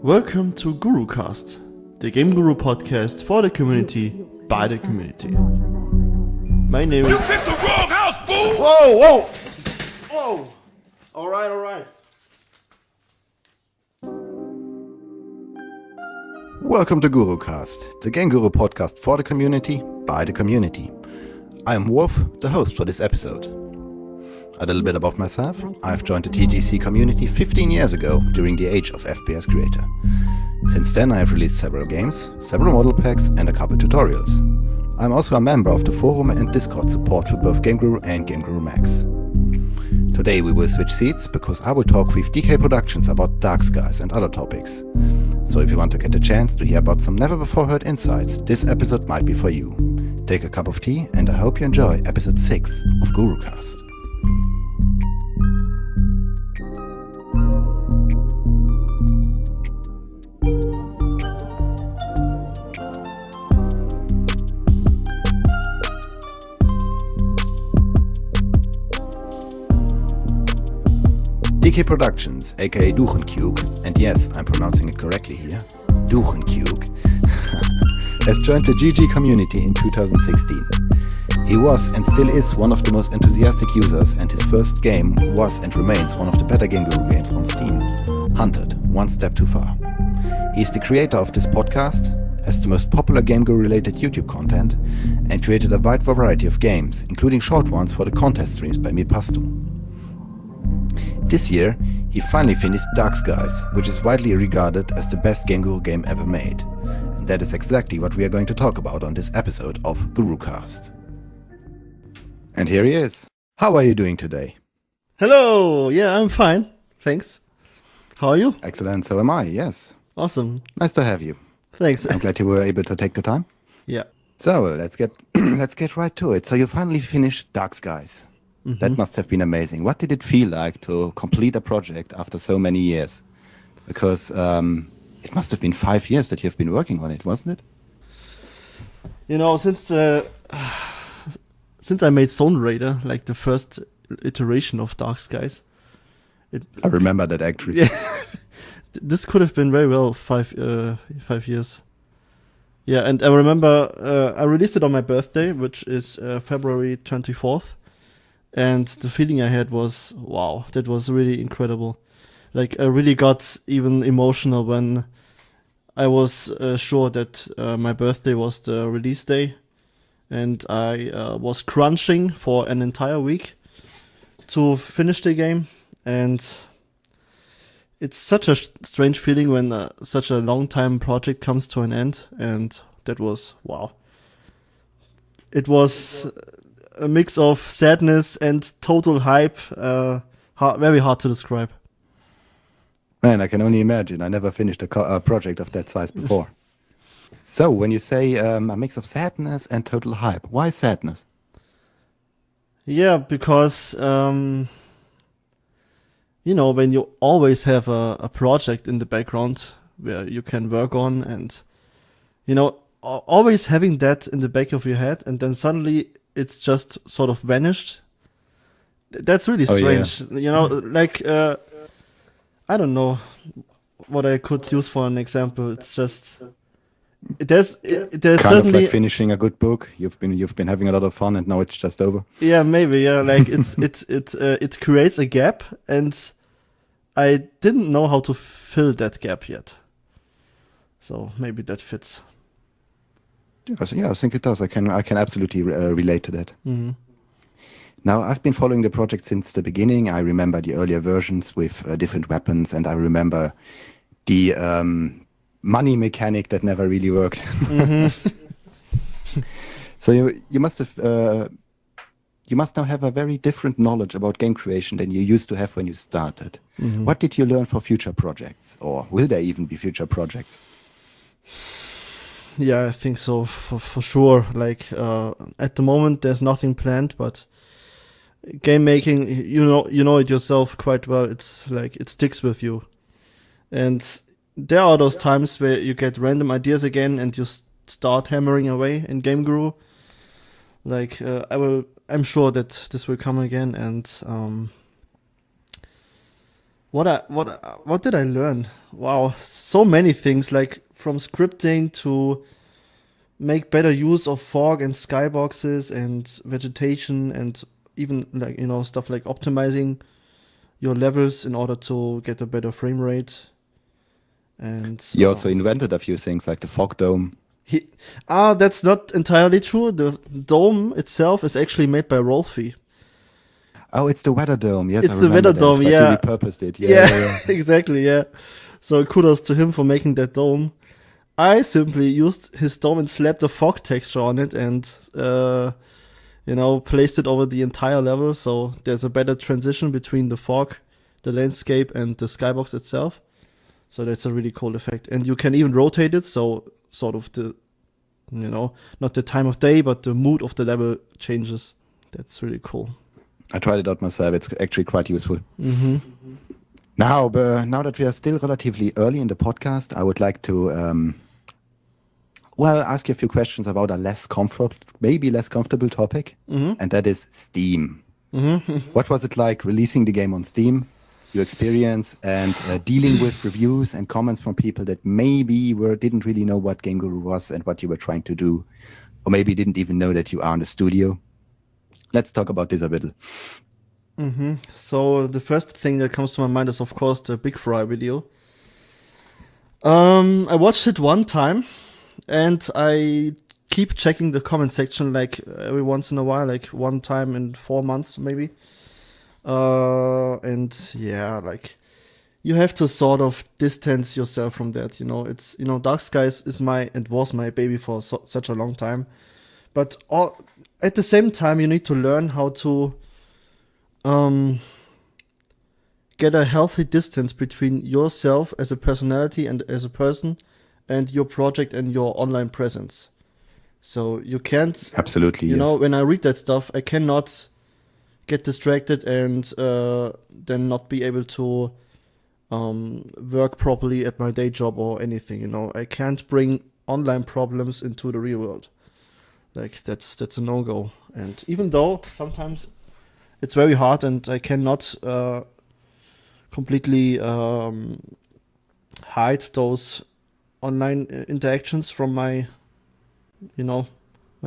Welcome to GURUCAST, the Game Guru podcast for the community, by the community. My name is... You picked the wrong house, fool! Whoa! Alright. Welcome to GURUCAST, the Game Guru podcast for the community, by the community. I am Wolf, the host for this episode. A little bit about myself, I've joined the TGC community 15 years ago during the age of FPS creator. Since then I have released several games, several model packs and a couple tutorials. I'm also a member of the forum and Discord support for both Game Guru and Game Guru Max. Today we will switch seats because I will talk with DK Productions about Dark Skies and other topics. So if you want to get a chance to hear about some never before heard insights, this episode might be for you. Take a cup of tea and I hope you enjoy episode 6 of GURUCAST. DK Productions, aka GURUCAST, and yes, I'm pronouncing it correctly here, GURUCAST, has joined the GG community in 2016. He was and still is one of the most enthusiastic users, and his first game was and remains one of the better Game Guru games on Steam, Hunted, One Step Too Far. He is the creator of this podcast, has the most popular Game Guru related YouTube content, and created a wide variety of games, including short ones for the contest streams by Mipastu. This year, he finally finished Dark Skies, which is widely regarded as the best Game Guru game ever made. And that is exactly what we are going to talk about on this episode of GURUCAST. And here he is. How are you doing today? Hello! Yeah, I'm fine. Thanks. How are you? Excellent, so am I, yes. Awesome. Nice to have you. Thanks. I'm glad you were able to take the time. Yeah. So, let's get right to it. So you finally finished Dark Skies. Mm-hmm. That must have been amazing. What did it feel like to complete a project after so many years? Because it must have been 5 years that you've been working on it, wasn't it? You know, since I made Zone Raider, like the first iteration of Dark Skies, I remember that actually. Yeah, this could have been very well 5 years. Yeah, and I remember I released it on my birthday, which is February 24th. And the feeling I had was, wow, that was really incredible. Like, I really got even emotional when I was sure that my birthday was the release day. And I was crunching for an entire week to finish the game. And it's such a strange feeling when such a long time project comes to an end. And that was, wow. It was a mix of sadness and total hype, very hard to describe. Man, I can only imagine. I never finished a project of that size before. So, when you say a mix of sadness and total hype, why sadness? Yeah, because, when you always have a project in the background where you can work on and, always having that in the back of your head and then suddenly it's just sort of vanished. That's really strange. Yeah. I don't know what I could use for an example. It's just there's kind certainly of like finishing a good book. You've been having a lot of fun and now it's just over. Yeah, maybe. Yeah, like it creates a gap and I didn't know how to fill that gap yet. So maybe that fits. Yeah, I think it does. I can absolutely relate to that. Mm-hmm. Now, I've been following the project since the beginning. I remember the earlier versions with different weapons, and I remember the money mechanic that never really worked. Mm-hmm. So you must now have a very different knowledge about game creation than you used to have when you started. Mm-hmm. What did you learn for future projects, or will there even be future projects? Yeah, I think so for sure. Like at the moment, there's nothing planned, but game making, you know it yourself quite well. It's like it sticks with you, and there are those times where you get random ideas again, and you start hammering away in Game Guru. Like I'm sure that this will come again, and What did I learn? Wow, so many things, like from scripting to make better use of fog and skyboxes and vegetation, and even like stuff like optimizing your levels in order to get a better frame rate. And You also invented a few things like the fog dome. that's not entirely true. The dome itself is actually made by Rolfie. Oh, it's the weather dome. Yes, It's I the remember weather dome, that, but yeah. you repurposed it. Yeah, exactly, yeah. So kudos to him for making that dome. I simply used his dome and slapped a fog texture on it and, placed it over the entire level. So there's a better transition between the fog, the landscape, and the skybox itself. So that's a really cool effect. And you can even rotate it. So sort of the, not the time of day, but the mood of the level changes. That's really cool. I tried it out myself. It's actually quite useful. Mm-hmm. Now that we are still relatively early in the podcast, I would like to, ask you a few questions about a maybe less comfortable topic, and that is Steam. Mm-hmm. What was it like releasing the game on Steam, your experience, and dealing with reviews and comments from people that maybe didn't really know what Game Guru was and what you were trying to do, or maybe didn't even know that you are in the studio? Let's talk about this a bit. Mm-hmm. So the first thing that comes to my mind is, of course, the Big Fry video. I watched it one time, and I keep checking the comment section like every once in a while, like one time in 4 months maybe. And yeah, like you have to sort of distance yourself from that. It's Dark Skies was my baby for such a long time, but at the same time you need to learn how to get a healthy distance between yourself as a personality and as a person and your project and your online presence. So you can't Absolutely, yes. when I read that stuff, I cannot get distracted and then not be able to work properly at my day job or anything. I can't bring online problems into the real world. Like that's a no-go. And even though sometimes it's very hard and I cannot completely hide those online interactions from my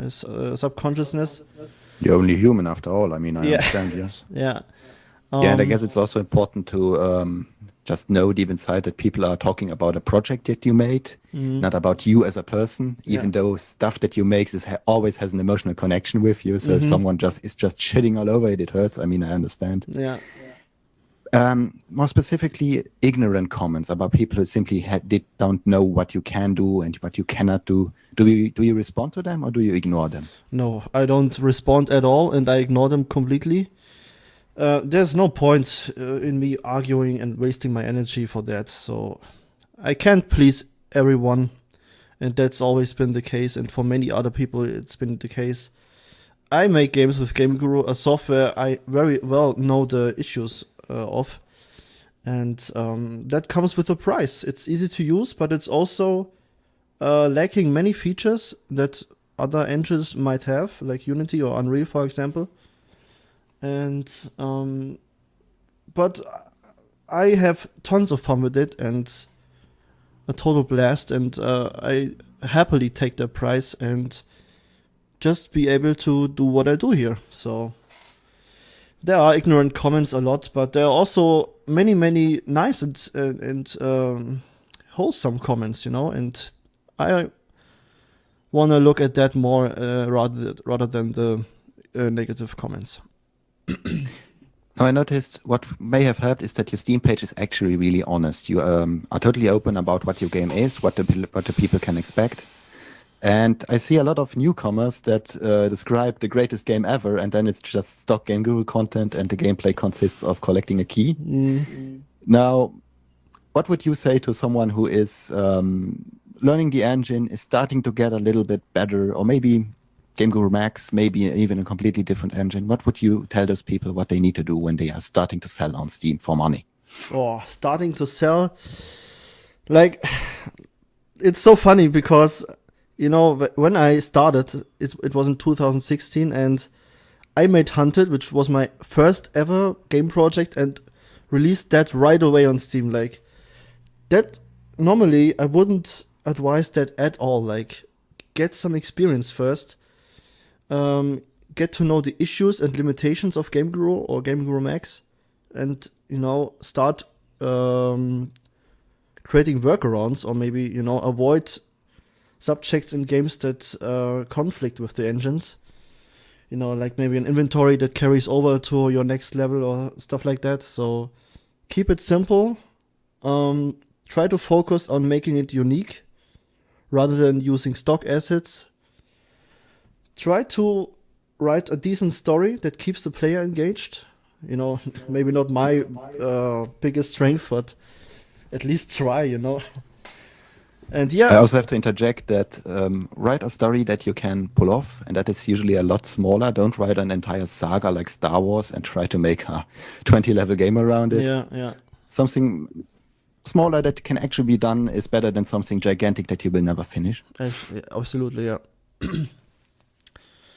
subconsciousness. You're only human after all. I mean, I understand, yes. Yeah. And I guess it's also important to just know deep inside that people are talking about a project that you made, not about you as a person, even though stuff that you make always has an emotional connection with you. So if someone is just shitting all over it, it hurts. I mean, I understand. Yeah. More specifically, ignorant comments about people who simply don't know what you can do and what you cannot do. Do you respond to them or do you ignore them? No, I don't respond at all, and I ignore them completely. There's no point in me arguing and wasting my energy for that. So I can't please everyone, and that's always been the case. And for many other people, it's been the case. I make games with Game Guru, a software I very well know the issues of, and that comes with a price. It's easy to use, but it's also lacking many features that other engines might have, like Unity or Unreal, for example. And but I have tons of fun with it and a total blast, and I happily take the price and just be able to do what I do here. So there are ignorant comments a lot, but there are also many nice and wholesome comments, and I want to look at that more rather than the negative comments. Now, I noticed what may have helped is that your Steam page is actually really honest. You are totally open about what your game is, what the people can expect. And I see a lot of newcomers that describe the greatest game ever, and then it's just stock Game Guru content, and the gameplay consists of collecting a key. Mm-hmm. Now, what would you say to someone who is learning the engine, is starting to get a little bit better, or maybe Game Guru Max, maybe even a completely different engine? What would you tell those people what they need to do when they are starting to sell on Steam for money? Oh, starting to sell? Like, it's so funny because, when I started, it was in 2016, and I made Hunted, which was my first ever game project, and release that right away on Steam. Like that, normally I wouldn't advise that at all. Like, get some experience first. Get to know the issues and limitations of Game Guru or Game Guru Max, and start creating workarounds, or maybe avoid subjects in games that conflict with the engines. Like maybe an inventory that carries over to your next level or stuff like that. So keep it simple. Try to focus on making it unique rather than using stock assets. Try to write a decent story that keeps the player engaged. Maybe not my biggest strength, but at least try, And yeah. I also have to interject that write a story that you can pull off, and that is usually a lot smaller. Don't write an entire saga like Star Wars and try to make a 20-level game around it. Yeah. Something smaller that can actually be done is better than something gigantic that you will never finish. Absolutely, yeah.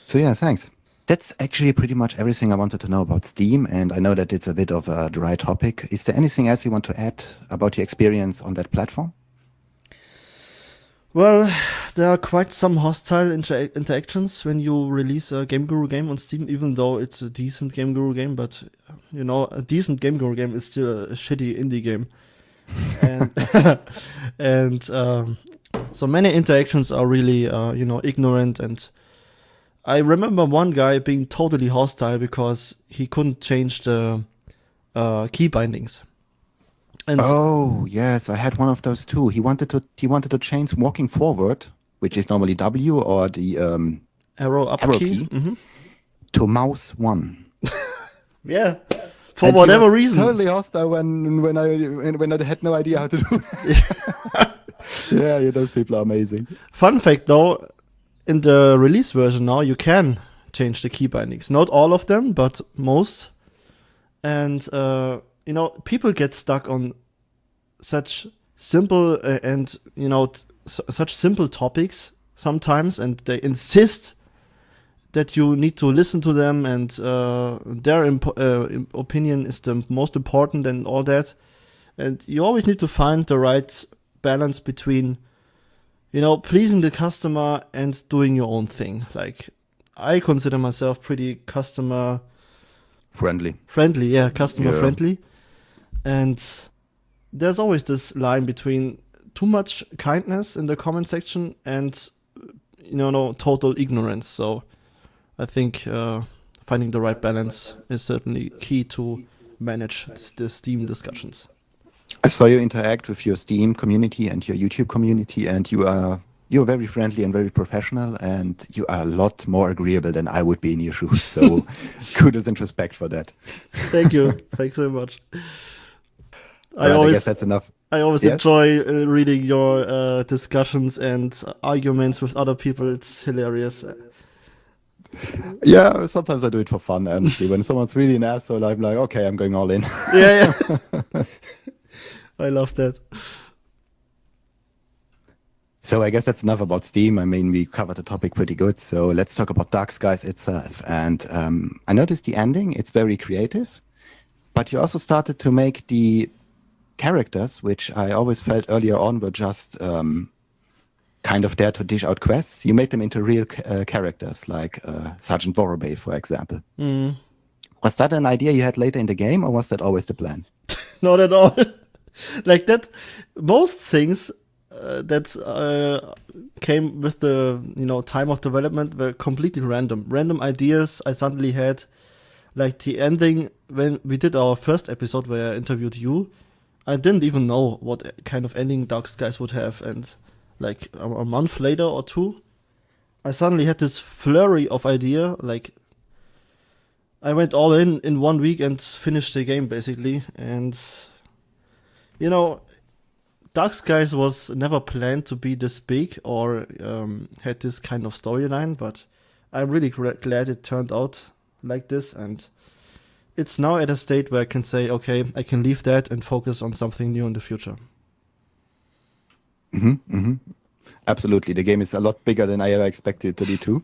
So yeah, thanks. That's actually pretty much everything I wanted to know about Steam, and I know that it's a bit of a dry topic. Is there anything else you want to add about your experience on that platform? Well, there are quite some hostile interactions when you release a Game Guru game on Steam, even though it's a decent Game Guru game. But, a decent Game Guru game is still a shitty indie game. And so many interactions are really, ignorant. And I remember one guy being totally hostile because he couldn't change the key bindings. And oh yes, I had one of those too. He wanted to change walking forward, which is normally W or the arrow up key, to mouse 1. Yeah, for whatever reason. Totally hostile when I had no idea how to do it. Yeah, those people are amazing. Fun fact though, in the release version now you can change the key bindings. Not all of them, but most. And people get stuck on such simple and such simple topics sometimes, and they insist that you need to listen to them, and their opinion is the most important and all that. And you always need to find the right balance between, pleasing the customer and doing your own thing. Like, I consider myself pretty customer friendly, customer friendly. And there's always this line between too much kindness in the comment section and, total ignorance. So I think finding the right balance is certainly key to manage the Steam discussions. I saw you interact with your Steam community and your YouTube community, and you're very friendly and very professional, and you are a lot more agreeable than I would be in your shoes. So kudos and respect for that. Thank you. Thanks so much. I guess that's enough. I always enjoy reading your discussions and arguments with other people. It's hilarious. Yeah, sometimes I do it for fun, honestly. When someone's really an asshole, I'm like, okay, I'm going all in. Yeah. I love that. So I guess that's enough about Steam. I mean, we covered the topic pretty good. So let's talk about Dark Skies itself. And I noticed the ending. It's very creative. But you also started to make the characters, which I always felt earlier on were just kind of there to dish out quests. You made them into real characters, like Sergeant Vorobay, for example. Mm. Was that an idea you had later in the game, or was that always the plan? Not at all. Like that, most things that came with the time of development were completely random. Random ideas I suddenly had. Like the ending, when we did our first episode where I interviewed you, I didn't even know what kind of ending Dark Skies would have, and like a month later or two, I suddenly had this flurry of idea. Like, I went all in 1 week and finished the game basically. And Dark Skies was never planned to be this big or had this kind of storyline, but I'm really glad it turned out like this, and it's now at a state where I can say, okay, I can leave that and focus on something new in the future. Absolutely. The game is a lot bigger than I ever expected it to be too.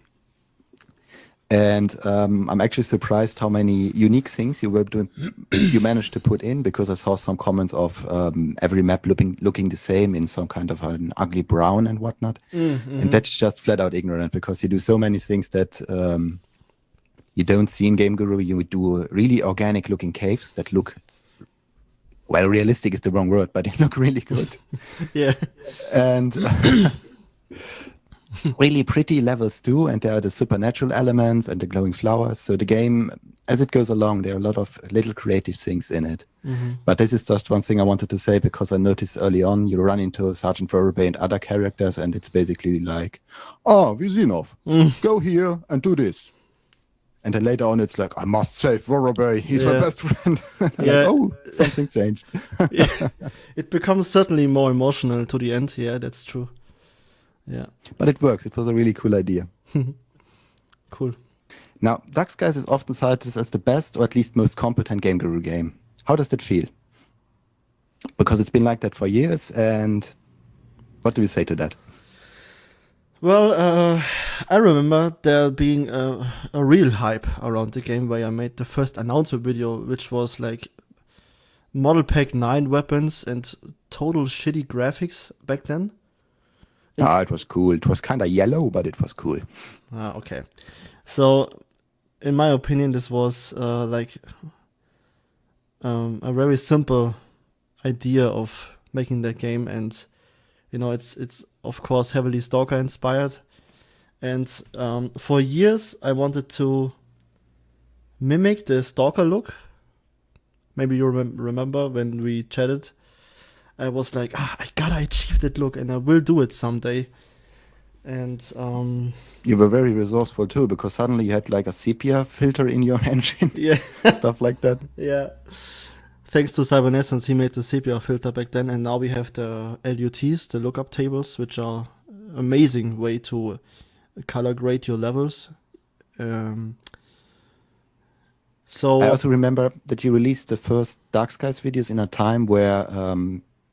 And I'm actually surprised how many unique things you managed to put in, because I saw some comments of every map looking the same in some kind of an ugly brown and whatnot. Mm-hmm. And that's just flat out ignorant, because you do so many things that you don't see in Game Guru. You would do really organic looking caves that look, well, realistic is the wrong word, but they look really good. Yeah. And really pretty levels too, and there are the supernatural elements and the glowing flowers. So the game, as it goes along, there are a lot of little creative things in it. Mm-hmm. But this is just one thing I wanted to say, because I noticed early on you run into Sergeant Vorobey and other characters, and it's basically like, oh, Vizinov, go here and do this. And then later on it's like, I must save Vorobey, he's my best friend. Yeah. Like, oh, something changed. Yeah. It becomes certainly more emotional to the end. Yeah, that's true. Yeah. But it works. It was a really cool idea. Cool. Now, Dark Skies is often cited as the best, or at least most competent Game Guru game. How does that feel? Because it's been like that for years, and what do you say to that? Well, I remember there being a real hype around the game where I made the first announcement video, which was like Model Pack 9 weapons and total shitty graphics back then. It was cool. It was kind of yellow, but it was cool. Okay. So, in my opinion, this was like a very simple idea of making that game, and it's of course heavily Stalker inspired. And for years, I wanted to mimic the Stalker look. Maybe you remember when we chatted. I was like, I gotta achieve that look, and I will do it someday. And you were very resourceful too, because suddenly you had like a sepia filter in your engine. Yeah. Stuff like that. Yeah. Thanks to Cybernessence, he made the sepia filter back then, and now we have the LUTs, the lookup tables, which are amazing way to color grade your levels. So I also remember that you released the first Dark Skies videos in a time where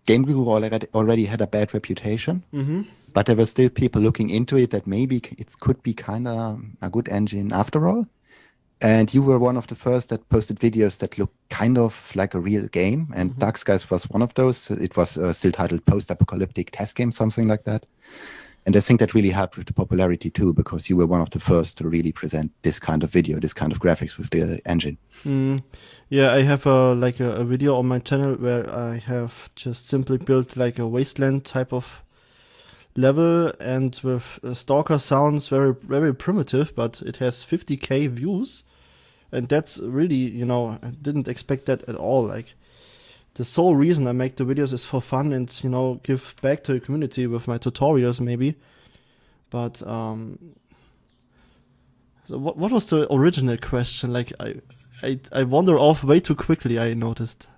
Game Guru already had a bad reputation, but there were still people looking into it that maybe it could be kind of a good engine after all. And you were one of the first that posted videos that looked kind of like a real game, and Dark Skies was one of those. It was still titled Post-Apocalyptic Test Game, something like that. And I think that really helped with the popularity too, because you were one of the first to really present this kind of video, this kind of graphics with the engine. Yeah, I have a video on my channel where I have just simply built like a wasteland type of level, and with Stalker sounds very, very primitive, but it has 50k views, and that's really, I didn't expect that at all. Like, the sole reason I make the videos is for fun and, give back to the community with my tutorials maybe. But so what was the original question? Like, I wander off way too quickly, I noticed.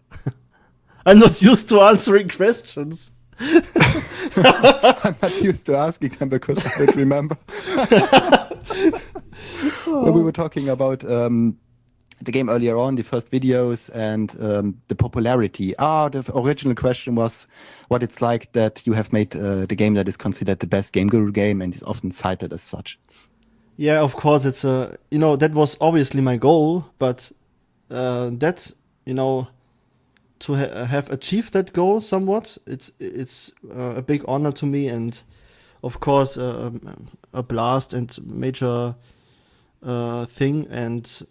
I'm not used to answering questions. I'm not used to asking them because I don't remember. Well, we were talking about the game earlier on, the first videos, and the popularity. The original question was what it's like that you have made the game that is considered the best Game Guru game and is often cited as such. Yeah, of course, it's that was obviously my goal, but to have achieved that goal somewhat, it's a big honor to me, and of course a blast and major thing. And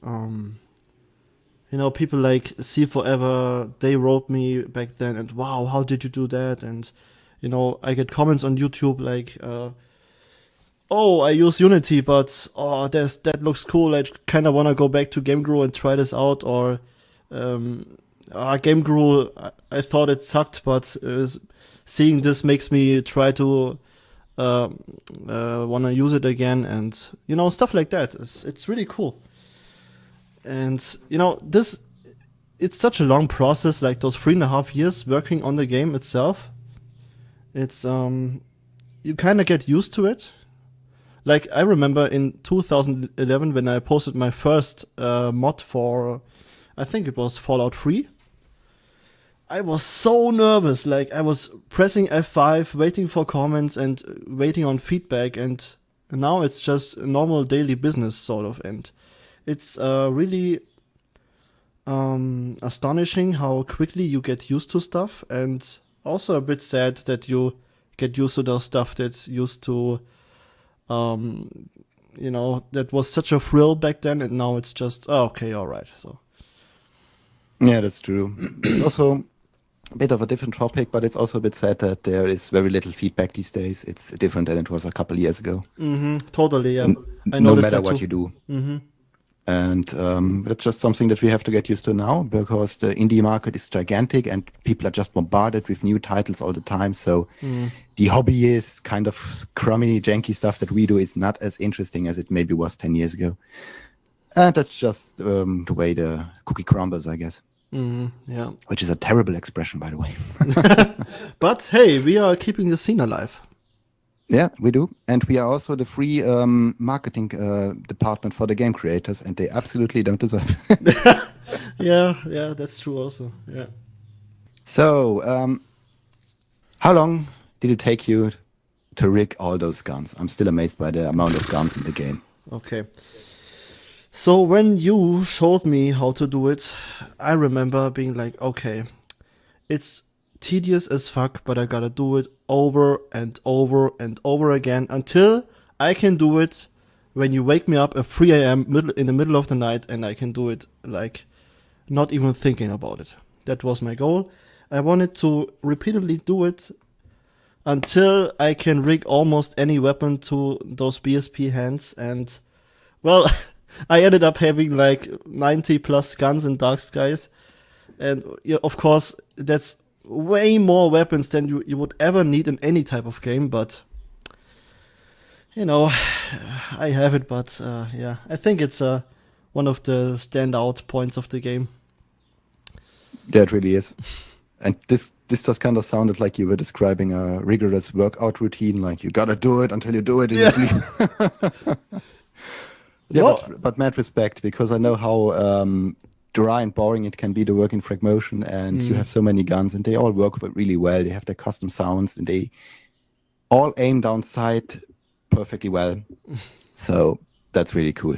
people like See Forever, they wrote me back then, and wow, how did you do that? And I get comments on YouTube like, oh, I use Unity, but that looks cool. I kind of want to go back to Game Guru and try this out. Or Game Guru, I thought it sucked, but seeing this makes me try to want to use it again, and stuff like that. It's really cool. And it's such a long process, like those 3.5 years working on the game itself. It's you kind of get used to it. Like, I remember in 2011 when I posted my first mod for, I think it was Fallout 3. I was so nervous. Like, I was pressing F5, waiting for comments and waiting on feedback. And now it's just a normal daily business sort of, and it's really astonishing how quickly you get used to stuff, and also a bit sad that you get used to those stuff that used to, that was such a thrill back then, and now it's just, okay, all right. So. Yeah, that's true. It's also a bit of a different topic, but it's also a bit sad that there is very little feedback these days. It's different than it was a couple of years ago. Totally, yeah. I No noticed matter that what too. you do. And that's just something that we have to get used to now, because the indie market is gigantic and people are just bombarded with new titles all the time. So the hobbyist kind of crummy, janky stuff that we do is not as interesting as it maybe was 10 years ago. And that's just the way the cookie crumbles, I guess. Yeah. Which is a terrible expression, by the way. But hey, we are keeping the scene alive. Yeah, we do. And we are also the free marketing department for the game creators, and they absolutely don't deserve it. Yeah, that's true also. Yeah. So, how long did it take you to rig all those guns? I'm still amazed by the amount of guns in the game. Okay. So when you showed me how to do it, I remember being like, okay, it's tedious as fuck, but I gotta do it over and over and over again until I can do it when you wake me up at 3 a.m. in the middle of the night, and I can do it like not even thinking about it. That was my goal. I wanted to repeatedly do it until I can rig almost any weapon to those BSP hands, and well, I ended up having like 90 plus guns in Dark Skies, and of course that's way more weapons than you would ever need in any type of game, but I have it. But yeah, I think it's one of the standout points of the game. Yeah, it really is. And this just kind of sounded like you were describing a rigorous workout routine, like you gotta do it until you do it in your sleep. Yeah, but mad respect, because I know how dry and boring it can be to work in Frag Motion, and you have so many guns, and they all work really well. They have their custom sounds, and they all aim down sight perfectly well. So that's really cool.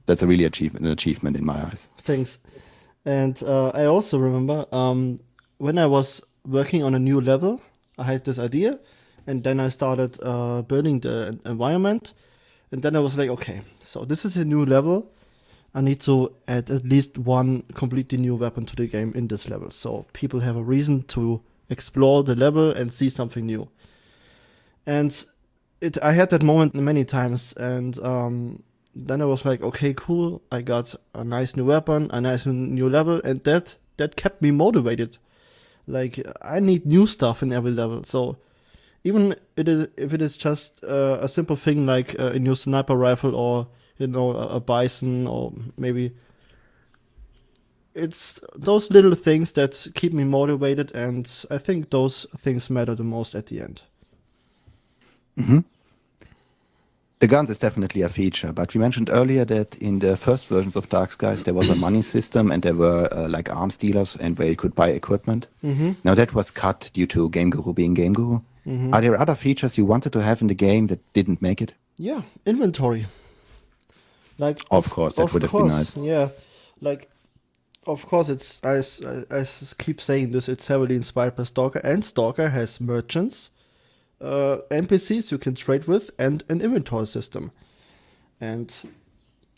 That's a really an achievement in my eyes. Thanks. And I also remember when I was working on a new level, I had this idea, and then I started building the environment. And then I was like, okay, so this is a new level. I need to add at least one completely new weapon to the game in this level, so people have a reason to explore the level and see something new. And I had that moment many times, and then I was like, okay, cool, I got a nice new weapon, a nice new level, and that kept me motivated. Like, I need new stuff in every level, so even if it is just a simple thing like a new sniper rifle, or a bison, or maybe it's those little things that keep me motivated, and I think those things matter the most at the end. The guns is definitely a feature, but we mentioned earlier that in the first versions of Dark Skies there was a money system, and there were like arms dealers and where you could buy equipment. Now that was cut due to Game Guru being Game Guru. Are there other features you wanted to have in the game that didn't make it? Yeah, inventory. Like, of course, that would have been nice. Yeah, like, of course, it's I keep saying this. It's heavily inspired by Stalker, and Stalker has merchants, NPCs you can trade with, and an inventory system. And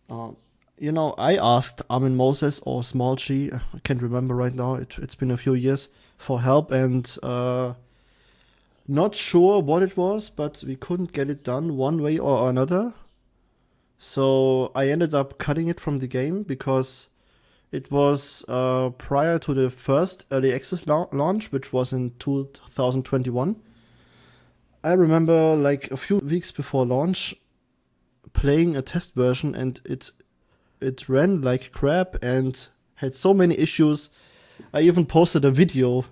I asked Armin Moses or Small G, I can't remember right now. It's been a few years, for help, and not sure what it was, but we couldn't get it done one way or another. So I ended up cutting it from the game, because it was prior to the first early access launch, which was in 2021. I remember like a few weeks before launch playing a test version, and it ran like crap and had so many issues. I even posted a video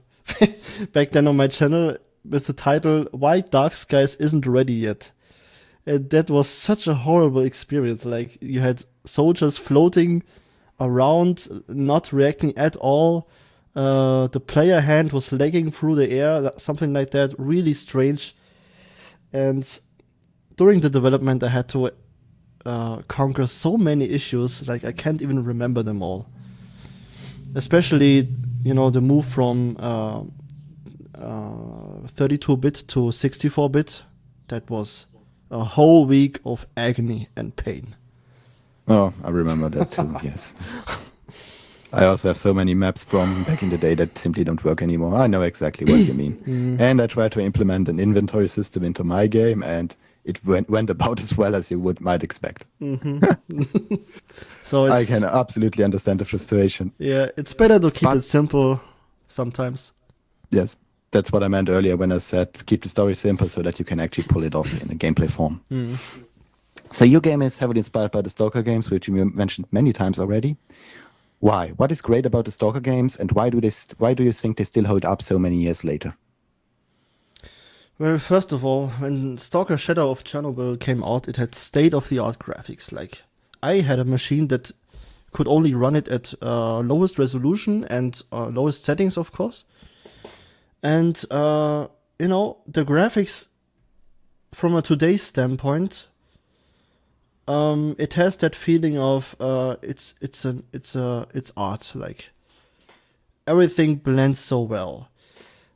back then on my channel with the title, "Why Dark Skies Isn't Ready Yet." And that was such a horrible experience. Like, you had soldiers floating around, not reacting at all. The player hand was lagging through the air, something like that. Really strange. And during the development, I had to conquer so many issues, like I can't even remember them all. Especially, the move from 32-bit to 64-bit. That was a whole week of agony and pain. Oh, I remember that too, yes. I also have so many maps from back in the day that simply don't work anymore. I know exactly what you mean. And I tried to implement an inventory system into my game, and it went about as well as you might expect. So I can absolutely understand the frustration. Yeah, it's better to keep it simple sometimes. Yes, that's what I meant earlier when I said keep the story simple so that you can actually pull it off in a gameplay form. So your game is heavily inspired by the Stalker games, which you mentioned many times already. Why? What is great about the Stalker games, and why do you think they still hold up so many years later? Well, first of all, when Stalker Shadow of Chernobyl came out, it had state-of-the-art graphics. Like, I had a machine that could only run it at lowest resolution and lowest settings, of course. And, the graphics, from a today's standpoint, it has that feeling of it's art. Like, everything blends so well.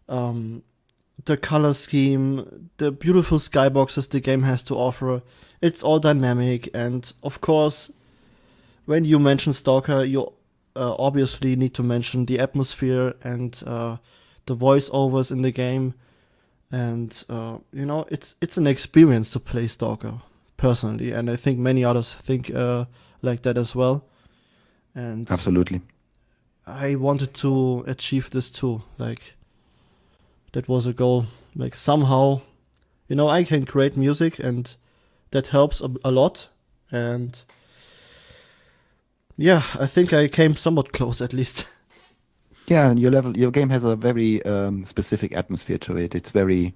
The color scheme, the beautiful skyboxes the game has to offer, it's all dynamic. And of course, when you mention Stalker, you obviously need to mention the atmosphere and the voiceovers in the game. And it's an experience to play Stalker, personally, and I think many others think like that as well. And absolutely, I wanted to achieve this too. Like, that was a goal. Like, somehow, I can create music, and that helps a lot. And yeah, I think I came somewhat close, at least. Yeah, and your game has a very specific atmosphere to it. It's very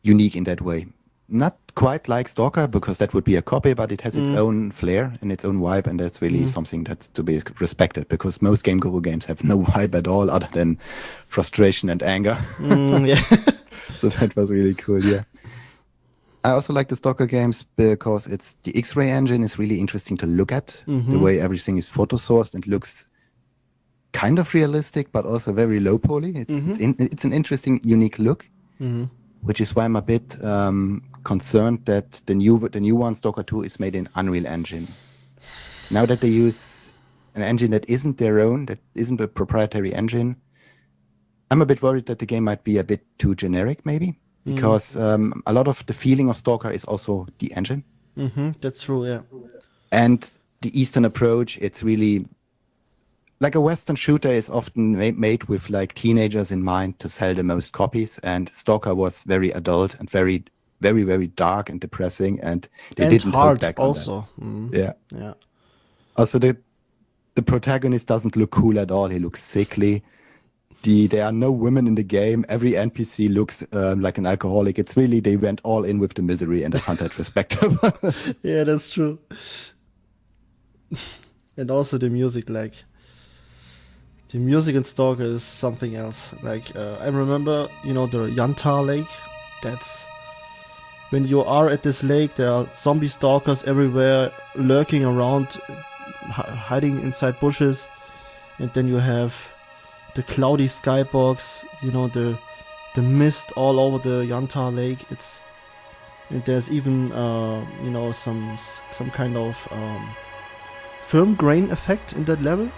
unique in that way. Not quite like Stalker, because that would be a copy, but it has its own flair and its own vibe, and that's really something that's to be respected, because most Game Guru games have no vibe at all other than frustration and anger. Yeah. So that was really cool, yeah. I also like the Stalker games because the X-ray engine is really interesting to look at. The way everything is photo sourced and looks kind of realistic, but also very low poly. It's an interesting, unique look, which is why I'm a bit concerned that the new one, Stalker 2, is made in Unreal Engine. Now that they use an engine that isn't their own, that isn't a proprietary engine, I'm a bit worried that the game might be a bit too generic, maybe, because a lot of the feeling of Stalker is also the engine. That's true, yeah. And the Eastern approach, it's really like a Western shooter is often made with like teenagers in mind to sell the most copies, and Stalker was very adult and very, very, very dark and depressing, and they didn't hold back on also. that. Yeah. Also, the protagonist doesn't look cool at all. He looks sickly. There are no women in the game. Every NPC looks like an alcoholic. It's really, they went all in with the misery, and I found that respectable. Yeah, that's true. And also the music, like, the music in Stalker is something else. Like, I remember, the Yantar Lake. That's when you are at this lake, there are zombie stalkers everywhere, lurking around, hiding inside bushes. And then you have the cloudy skybox, the mist all over the Yantar Lake. And there's even, some kind of film grain effect in that level.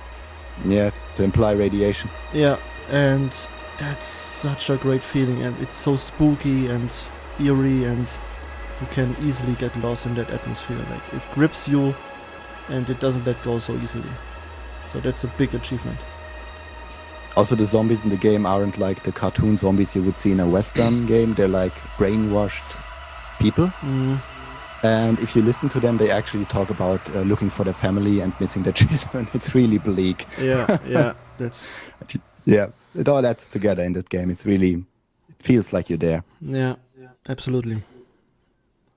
Yeah, to imply radiation. Yeah, and that's such a great feeling, and it's so spooky and eerie, and you can easily get lost in that atmosphere. Like, it grips you, and it doesn't let go so easily. So that's a big achievement. Also, the zombies in the game aren't like the cartoon zombies you would see in a Western game. They're like brainwashed people. And if you listen to them, they actually talk about looking for their family and missing their children. It's really bleak. Yeah, that's... Yeah, it all adds together in that game. It feels like you're there. Yeah, absolutely.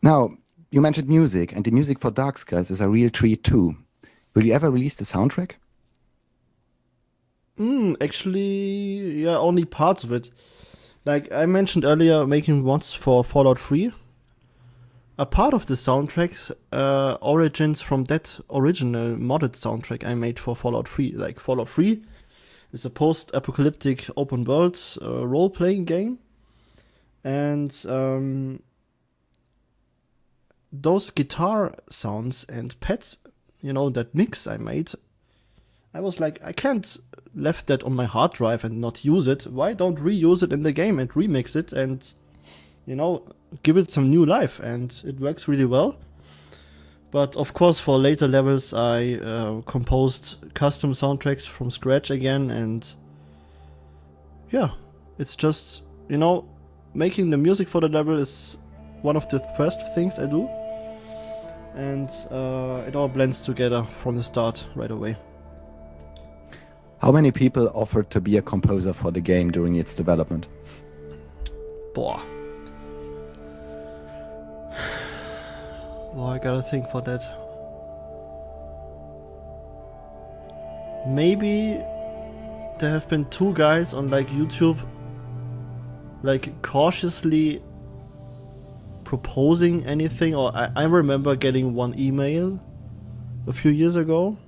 Now, you mentioned music, and the music for Dark Skies is a real treat too. Will you ever release the soundtrack? Actually, yeah, only parts of it. Like I mentioned earlier, making mods for Fallout 3. a part of the soundtracks origins from that original modded soundtrack I made for Fallout 3. Like Fallout 3 is a post-apocalyptic open-world role-playing game, and those guitar sounds and pads, that mix I made, I was like, I can't left that on my hard drive and not use it. Why don't reuse it in the game and remix it and, give it some new life? And it works really well. But of course, for later levels, I composed custom soundtracks from scratch again. And yeah, it's just, making the music for the level is one of the first things I do. And it all blends together from the start right away. How many people offered to be a composer for the game during its development? Boah. Well, I gotta think for that. Maybe there have been 2 guys on YouTube cautiously proposing anything, or I remember getting one email a few years ago.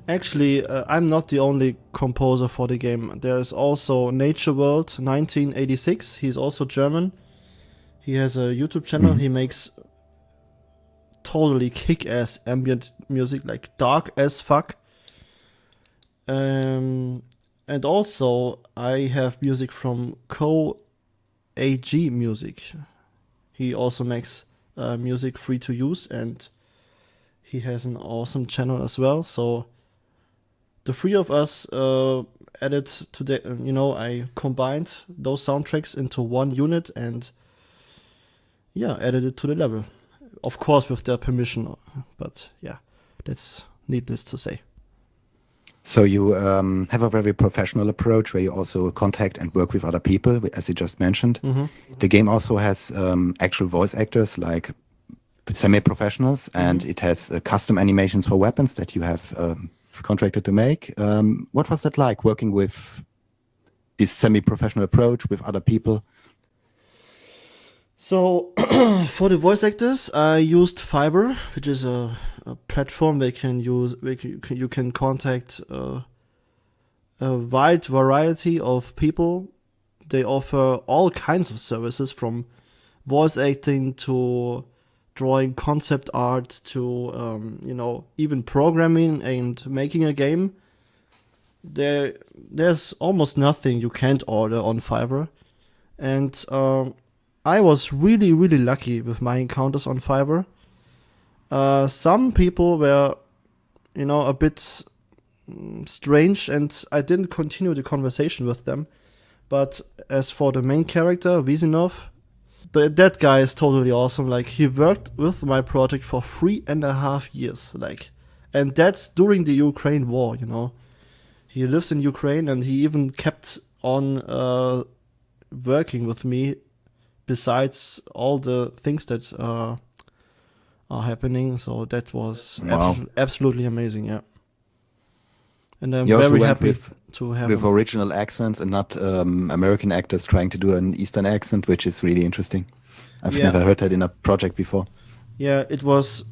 Actually, I'm not the only composer for the game. There's also Nature World 1986. He's also German. He has a YouTube channel. He makes totally kick-ass ambient music, like dark as fuck. And also, I have music from AG Music. He also makes music free to use, and he has an awesome channel as well. So the 3 of us added to the, I combined those soundtracks into one unit and added it to the level. Of course, with their permission, but that's needless to say. So you have a very professional approach where you also contact and work with other people, as you just mentioned. Mm-hmm. The game also has actual voice actors, like semi-professionals, and it has custom animations for weapons that you have contracted to make. What was that like, working with this semi-professional approach with other people? So for the voice actors, I used Fiverr, which is a platform they can use. You can contact a wide variety of people. They offer all kinds of services, from voice acting to drawing concept art to even programming and making a game. There's almost nothing you can't order on Fiverr, and I was really, really lucky with my encounters on Fiverr. Some people were, a bit strange, and I didn't continue the conversation with them. But as for the main character, Vizinov, that guy is totally awesome. Like, he worked with my project for 3.5 years. And that's during the Ukraine war, He lives in Ukraine, and he even kept on working with me, besides all the things that are happening. So that was absolutely amazing, yeah. And I'm very happy to have with original accents and not American actors trying to do an Eastern accent, which is really interesting. I've never heard that in a project before. Yeah, it was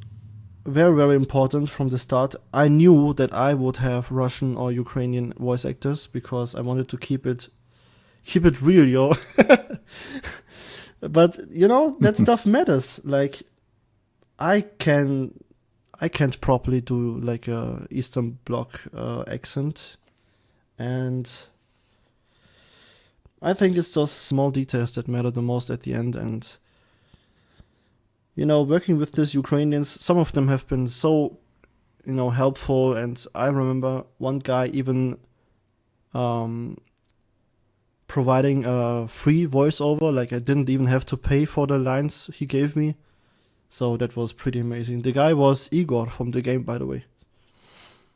very, very important from the start. I knew that I would have Russian or Ukrainian voice actors because I wanted to keep it real, yo. But that stuff matters. Like, I can't properly do like a Eastern Bloc accent, and I think it's those small details that matter the most at the end. And working with these Ukrainians, some of them have been so helpful, and I remember one guy even providing a free voiceover. Like, I didn't even have to pay for the lines he gave me. So that was pretty amazing. The guy was Igor from the game, by the way.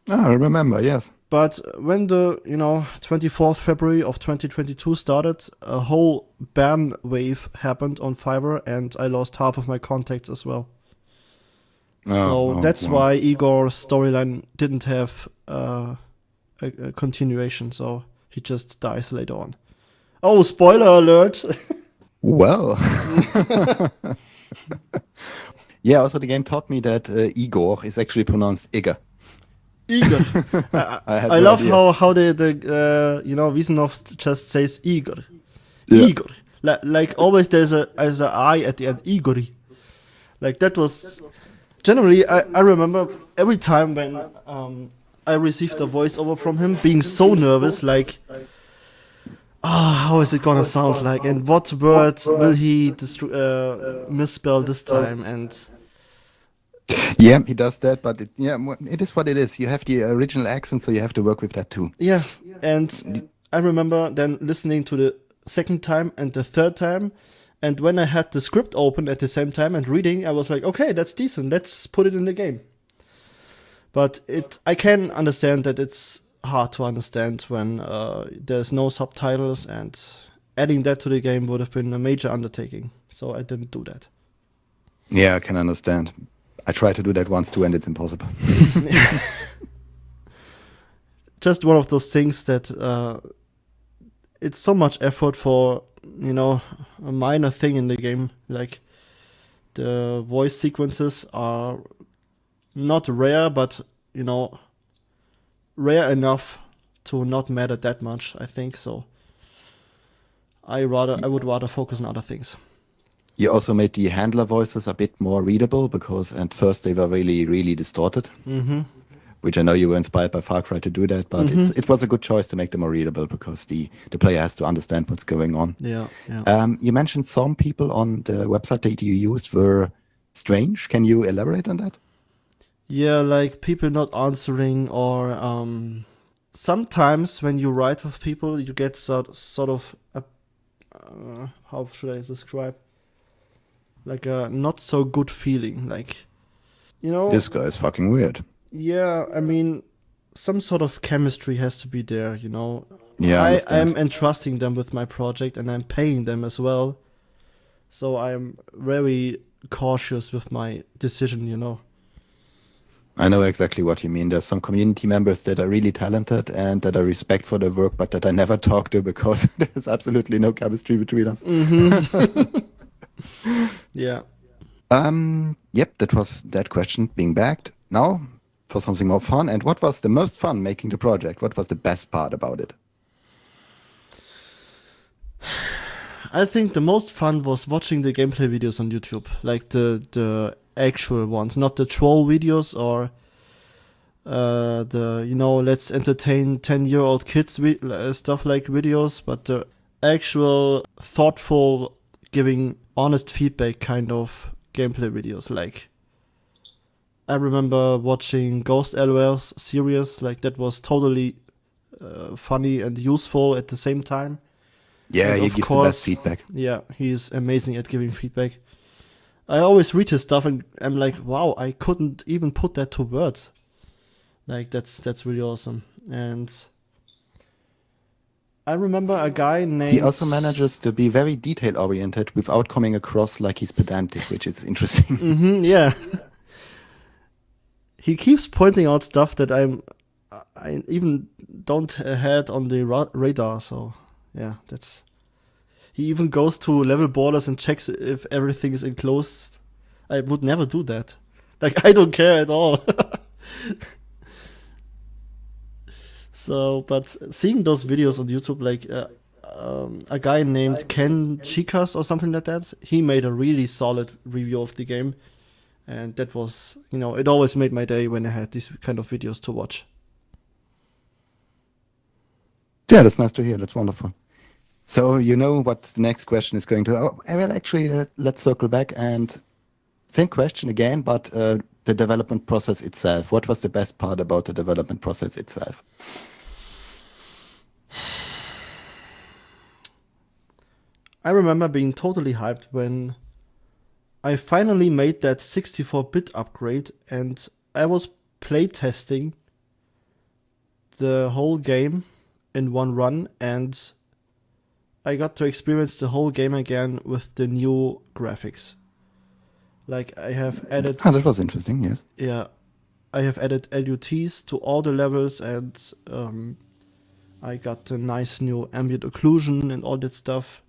I remember, yes. But when the 24th February of 2022 started, a whole ban wave happened on Fiverr, and I lost half of my contacts as well. That's why Igor's storyline didn't have a continuation. So he just dies later on. Oh, spoiler alert! Well. Yeah, also the game taught me that Igor is actually pronounced Igor. Igor. I had I no love idea. how the Wiesenhoff just says Igor. Yeah. Igor. Like always there's a I at the end. Igori. Like that was generally I remember every time when I received a voiceover from him being so nervous, like how is it gonna sound like, and what words will he misspell this time? And Yeah, he does that, but it is what it is. You have the original accent, so you have to work with that too. yeah, and I remember then listening to the second time and the third time, and when I had the script open at the same time and reading, I was like, okay, that's decent. Let's put it in the game. But I can understand that it's hard to understand when there's no subtitles, and adding that to the game would have been a major undertaking. So I didn't do that. Yeah, I can understand. I tried to do that once too, and it's impossible. Just one of those things that it's so much effort for, a minor thing in the game. Like the voice sequences are not rare, but rare enough to not matter that much, I think. So I would rather focus on other things. You also made the handler voices a bit more readable, because at first they were really, really distorted. Mm-hmm. Which I know you were inspired by Far Cry to do that, but it was a good choice to make them more readable, because the player has to understand what's going on. Yeah. You mentioned some people on the website that you used were strange. Can you elaborate on that? Yeah, like people not answering, or sometimes when you write with people, you get sort of a, how should I describe? Like a not so good feeling, like This guy is fucking weird. Yeah, I mean, some sort of chemistry has to be there, Yeah, I I understand. am entrusting them with my project, and I'm paying them as well. So I'm very cautious with my decision, I know exactly what you mean. There's some community members that are really talented and that I respect for their work, but that I never talk to, because there's absolutely no chemistry between us. Yeah. Yep, that was that question being bagged. Now, for something more fun. And what was the most fun making the project? What was the best part about it? I think the most fun was watching the gameplay videos on YouTube, like the actual ones, not the troll videos or the let's entertain 10-year-old kids stuff like videos, but the actual thoughtful, giving honest feedback kind of gameplay videos. Like I remember watching Ghost LOL's series, like that was totally funny and useful at the same time. Yeah, And he of gives the course, best feedback. Yeah, he's amazing at giving feedback. I always read his stuff and I'm like, wow, I couldn't even put that to words. Like that's really awesome. And I remember a guy named... He also manages to be very detail oriented without coming across like he's pedantic, which is interesting. Yeah. He keeps pointing out stuff that I even don't had on the radar. So yeah, that's... He even goes to level borders and checks if everything is enclosed. I would never do that. Like, I don't care at all. So, but seeing those videos on YouTube, like a guy named Ken Chicas or something like that, he made a really solid review of the game. And that was, it always made my day when I had these kind of videos to watch. Yeah, that's nice to hear. That's wonderful. So you know what the next question is going to... Oh, well, actually, let's circle back and... Same question again, but the development process itself. What was the best part about the development process itself? I remember being totally hyped when I finally made that 64-bit upgrade, and I was playtesting the whole game in one run, and I got to experience the whole game again with the new graphics. Like, I have added... Ah, that was interesting, yes. Yeah, I have added LUTs to all the levels, and I got a nice new ambient occlusion and all that stuff.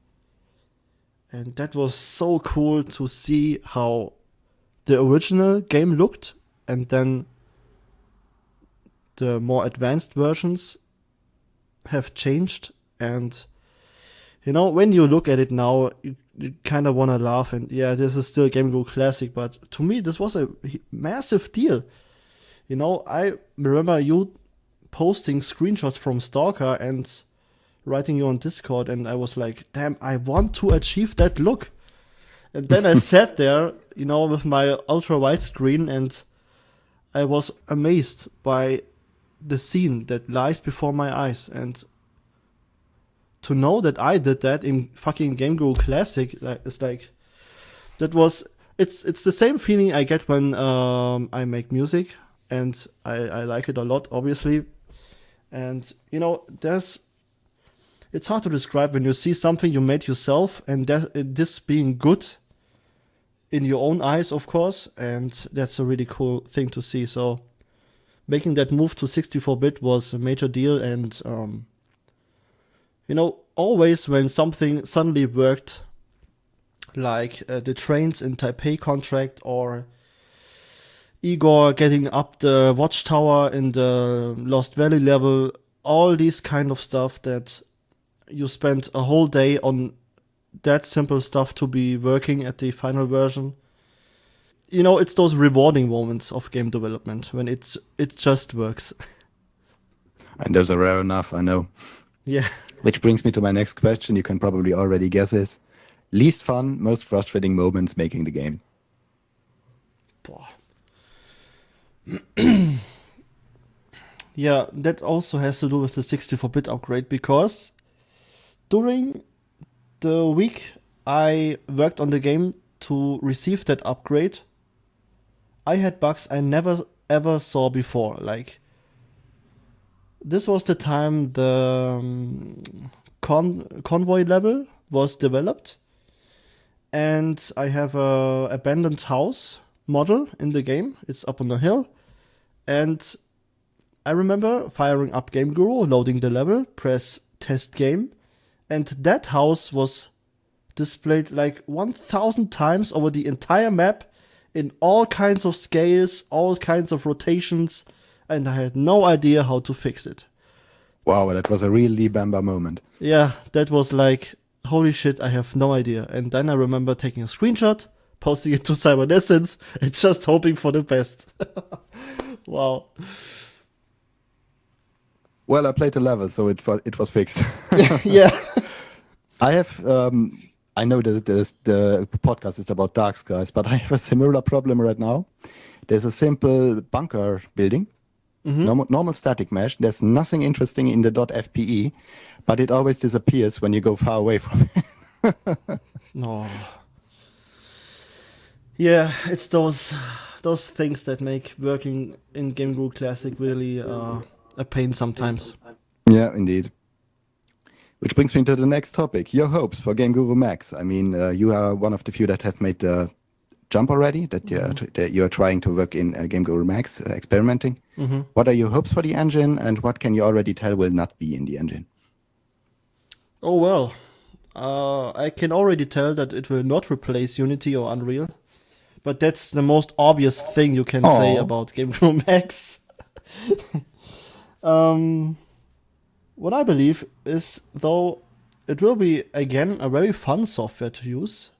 And that was so cool to see how the original game looked, and then the more advanced versions have changed. And when you look at it now, you kind of want to laugh, and yeah, this is still a Game Guru classic, but to me this was a massive deal. I remember you posting screenshots from Stalker and writing you on Discord, and I was like, damn, I want to achieve that look. And then I sat there, with my ultra wide screen, and I was amazed by the scene that lies before my eyes. And to know that I did that in fucking Game Guru Classic, it's like, it's the same feeling I get when I make music, and I like it a lot, obviously. And it's hard to describe when you see something you made yourself, and this being good in your own eyes, of course, and that's a really cool thing to see. So making that move to 64-bit was a major deal, and always when something suddenly worked, like the trains in Taipei contract, or Igor getting up the watchtower in the Lost Valley level, all these kind of stuff that you spent a whole day on, that simple stuff to be working at the final version. It's those rewarding moments of game development when it just works. And those are rare enough, I know. Yeah. Which brings me to my next question. You can probably already guess it. Least fun, most frustrating moments making the game. Yeah, that also has to do with the 64-bit upgrade, because during the week I worked on the game to receive that upgrade, I had bugs I never ever saw before. Like, this was the time the convoy level was developed, and I have a abandoned house model in the game. It's up on the hill, and I remember firing up Game Guru, loading the level, press test game, and that house was displayed like 1,000 times over the entire map in all kinds of scales, all kinds of rotations, and I had no idea how to fix it. Wow, that was a really Bamba moment. Yeah, that was like, holy shit, I have no idea. And then I remember taking a screenshot, posting it to Cybernescence, and just hoping for the best. Wow. Well, I played the level, so it was fixed. Yeah. I have... I know that the podcast is about dark skies, but I have a similar problem right now. There's a simple bunker building, normal static mesh. There's nothing interesting in the .fpe, but it always disappears when you go far away from it. No. Yeah, it's those things that make working in Game Guru Classic really a pain sometimes. Yeah, indeed. Which brings me to the next topic, your hopes for Game Guru Max. I mean, you are one of the few that have made the jump already, that you are trying to work in Game Guru Max, experimenting. Mm-hmm. What are your hopes for the engine, and what can you already tell will not be in the engine? Oh, well, I can already tell that it will not replace Unity or Unreal, but that's the most obvious thing you can say about Game Guru Max. What I believe is, though, it will be, again, a very fun software to use.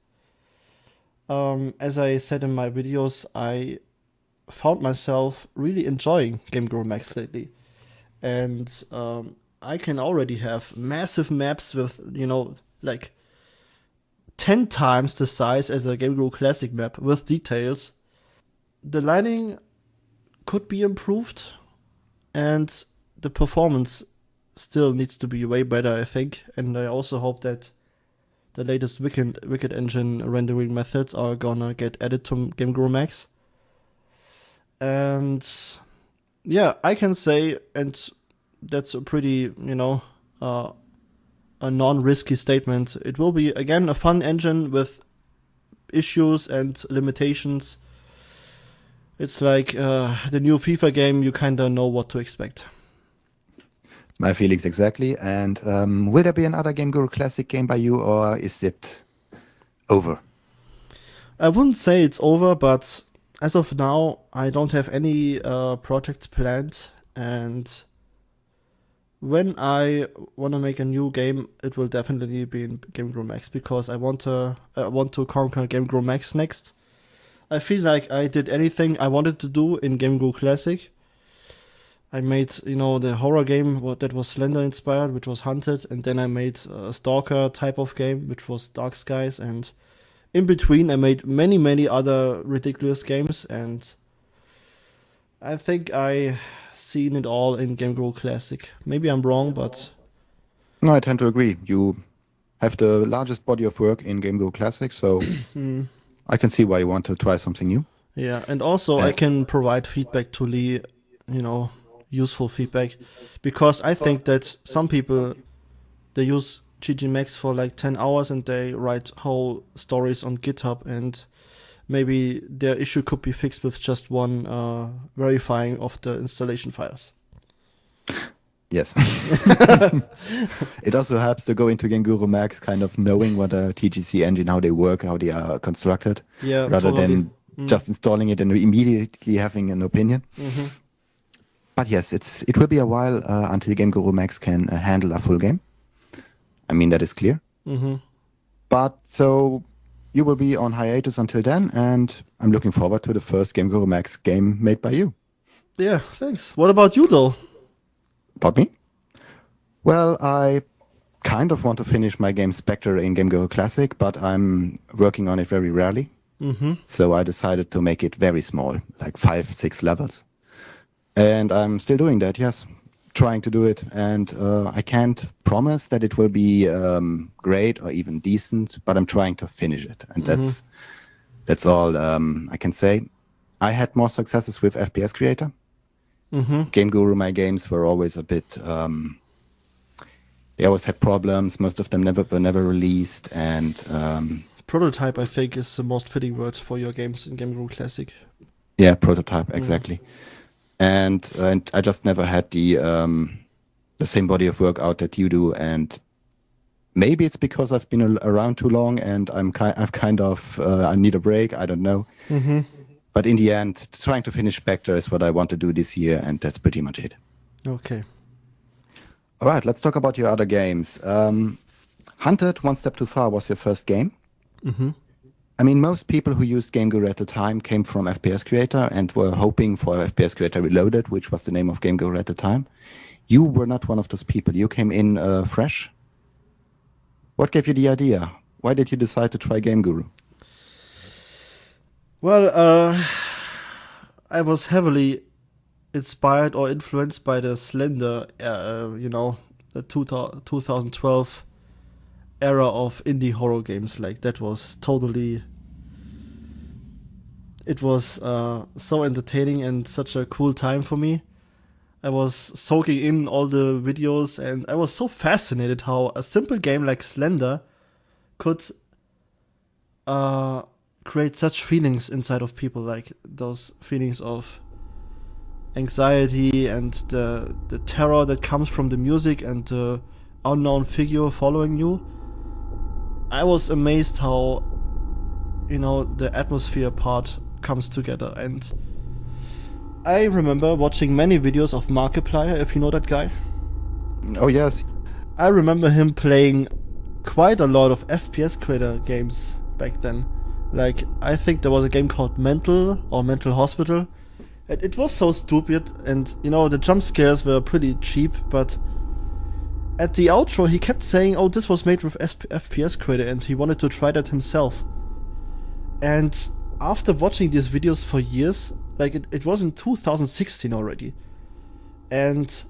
As I said in my videos, I found myself really enjoying Game Guru Max lately. And I can already have massive maps with, like 10 times the size as a Game Guru Classic map with details. The lighting could be improved, and the performance still needs to be way better, I think. And I also hope that the latest Wicked Engine rendering methods are gonna get added to Game Guru Max. And yeah, I can say, and that's a pretty, a non-risky statement, it will be, again, a fun engine with issues and limitations. It's like the new FIFA game, you kinda know what to expect. My feelings exactly. And will there be another Game Guru Classic game by you, or is it over? I wouldn't say it's over, but as of now, I don't have any projects planned. And when I want to make a new game, it will definitely be in Game Guru Max, because I want to conquer Game Guru Max next. I feel like I did anything I wanted to do in Game Guru Classic. I made, the horror game that was Slender inspired, which was Hunted, and then I made a Stalker type of game, which was Dark Skies, and in between I made many, many other ridiculous games, and I think I seen it all in Game Guru Classic. Maybe I'm wrong, but No, I tend to agree. You have the largest body of work in Game Guru Classic, so I can see why you want to try something new. yeah, and also I can provide feedback to Lee, useful feedback, because I think that some people, they use GG Max for like 10 hours and they write whole stories on GitHub, and maybe their issue could be fixed with just one verifying of the installation files. Yes. It also helps to go into Game Guru Max kind of knowing what a TGC engine, how they work, how they are constructed, Yeah, rather totally. than just installing it and immediately having an opinion. Mm-hmm. But yes, it will be a while until Game Guru Max can handle a full game. I mean, that is clear. Mm-hmm. But so you will be on hiatus until then, and I'm looking forward to the first Game Guru Max game made by you. Yeah, thanks. What about you though? About me? Well, I kind of want to finish my game Spectre in Game Guru Classic, but I'm working on it very rarely. Mm-hmm. So I decided to make it very small, like 5-6 levels. And I'm still doing that, yes. Trying to do it. And I can't promise that it will be great or even decent, but I'm trying to finish it. And that's all I can say. I had more successes with FPS Creator. Mm-hmm. Game Guru, my games were always a bit... they always had problems. Most of them were never released. And... prototype, I think, is the most fitting word for your games in Game Guru Classic. Yeah, prototype, exactly. And I just never had the same body of work out that you do, and maybe it's because I've been around too long and I need a break. I don't know. Mm-hmm. But in the end, trying to finish Spectre is what I want to do this year, and that's pretty much it. Okay. All right, let's talk about your other games. Hunted: One Step Too Far was your first game. Mm-hmm. I mean, most people who used Game Guru at the time came from FPS Creator and were hoping for FPS Creator Reloaded, which was the name of Game Guru at the time. You were not one of those people. You came in fresh. What gave you the idea? Why did you decide to try Game Guru? Well, I was heavily inspired or influenced by the Slender, the 2012 era of indie horror games. Like, that was totally... It was so entertaining and such a cool time for me. I was soaking in all the videos, and I was so fascinated how a simple game like Slender could create such feelings inside of people, like those feelings of anxiety and the terror that comes from the music and the unknown figure following you. I was amazed how, the atmosphere part comes together. And I remember watching many videos of Markiplier, if you know that guy. Oh, yes. I remember him playing quite a lot of FPS Creator games back then. Like, I think there was a game called Mental Hospital. It was so stupid, and, the jump scares were pretty cheap, but at the outro he kept saying, oh, this was made with FPS Creator, and he wanted to try that himself. And after watching these videos for years, like, it was in 2016 already, and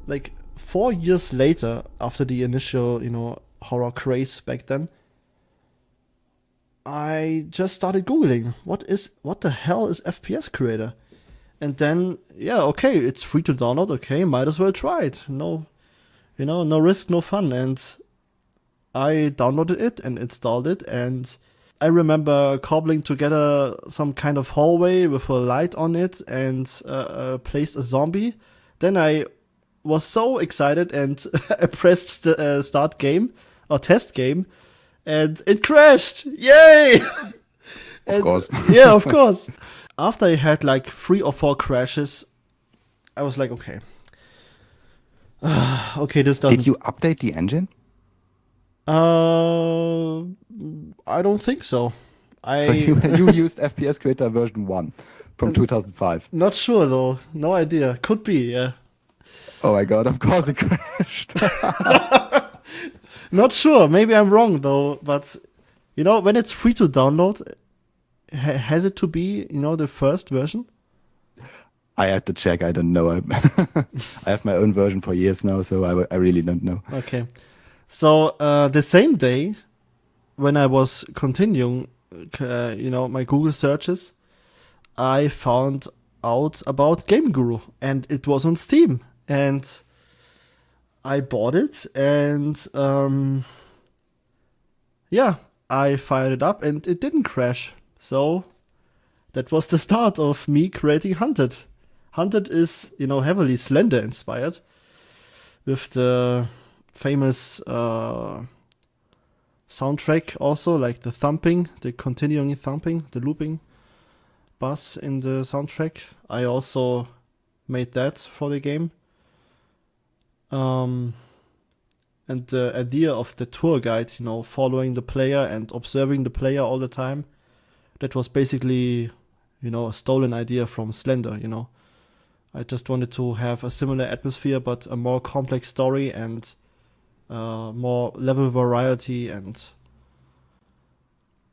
like 4 years later, after the initial, horror craze back then, I just started Googling, what the hell is FPS Creator? And then, okay, it's free to download, okay, might as well try it. No risk, no fun. And I downloaded it and installed it, and I remember cobbling together some kind of hallway with a light on it and placed a zombie. Then I was so excited and I pressed the start game or test game, and it crashed. Yay! Of course. Yeah, of course. After I had like 3 or 4 crashes, I was like, okay. Okay, this doesn't... Did you update the engine? I don't think so. So you used FPS Creator version 1 from 2005. Not sure though. No idea. Could be, yeah. Oh my god, of course it crashed. Not sure. Maybe I'm wrong though. But, you know, when it's free to download, has it to be, you know, the first version? I had to check. I don't know. I have my own version for years now, so I really don't know. Okay. So the same day, when I was continuing, you know, my Google searches, I found out about Game Guru, and it was on Steam, and I bought it, and yeah, I fired it up, and it didn't crash. So that was the start of me creating Hunted. Hunted is, you know, heavily Slender inspired, with the famous soundtrack also, like the thumping, the continuing thumping, the looping bass in the soundtrack. I also made that for the game. And the idea of the tour guide, you know, following the player and observing the player all the time, that was basically, you know, a stolen idea from Slender, you know. I just wanted to have a similar atmosphere, but a more complex story and more level variety. And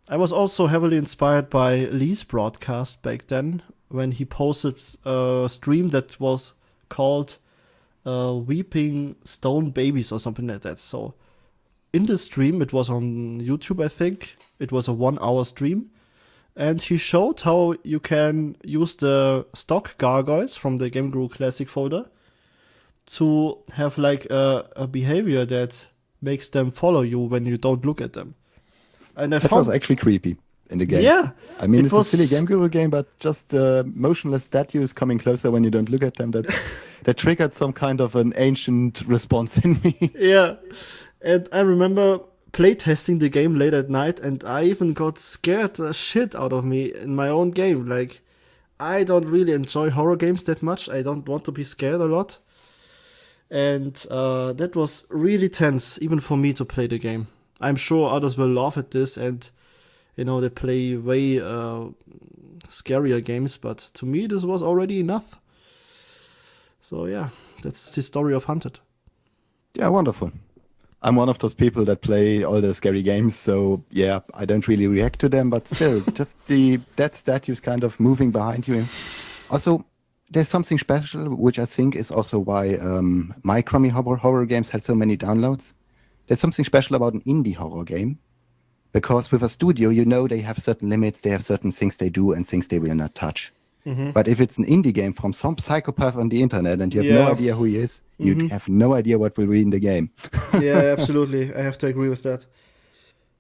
I was also heavily inspired by Lee's broadcast back then, when he posted a stream that was called Weeping Stone Babies or something like that. So in the stream, it was on YouTube, I think. It was a 1-hour stream. And he showed how you can use the stock gargoyles from the Game Guru Classic folder to have like a behavior that makes them follow you when you don't look at them. And that was actually creepy in the game. Yeah. I mean, it's a silly Game Guru game, but just the motionless statues coming closer when you don't look at them, that triggered some kind of an ancient response in me. Yeah. And I remember playtesting the game late at night, and I even got scared the shit out of me in my own game. Like, I don't really enjoy horror games that much. I don't want to be scared a lot. And that was really tense, even for me to play the game. I'm sure others will laugh at this, and, you know, they play way scarier games, but to me this was already enough. So yeah, that's the story of Hunted. Yeah, wonderful. I'm one of those people that play all the scary games, so yeah, I don't really react to them, but still, just the dead statues kind of moving behind you. Also, there's something special, which I think is also why my crummy horror games had so many downloads. There's something special about an indie horror game, because with a studio, you know they have certain limits, they have certain things they do and things they will not touch. Mm-hmm. But if it's an indie game from some psychopath on the internet and you have no idea who he is, you have no idea what will be in the game. Yeah, absolutely. I have to agree with that.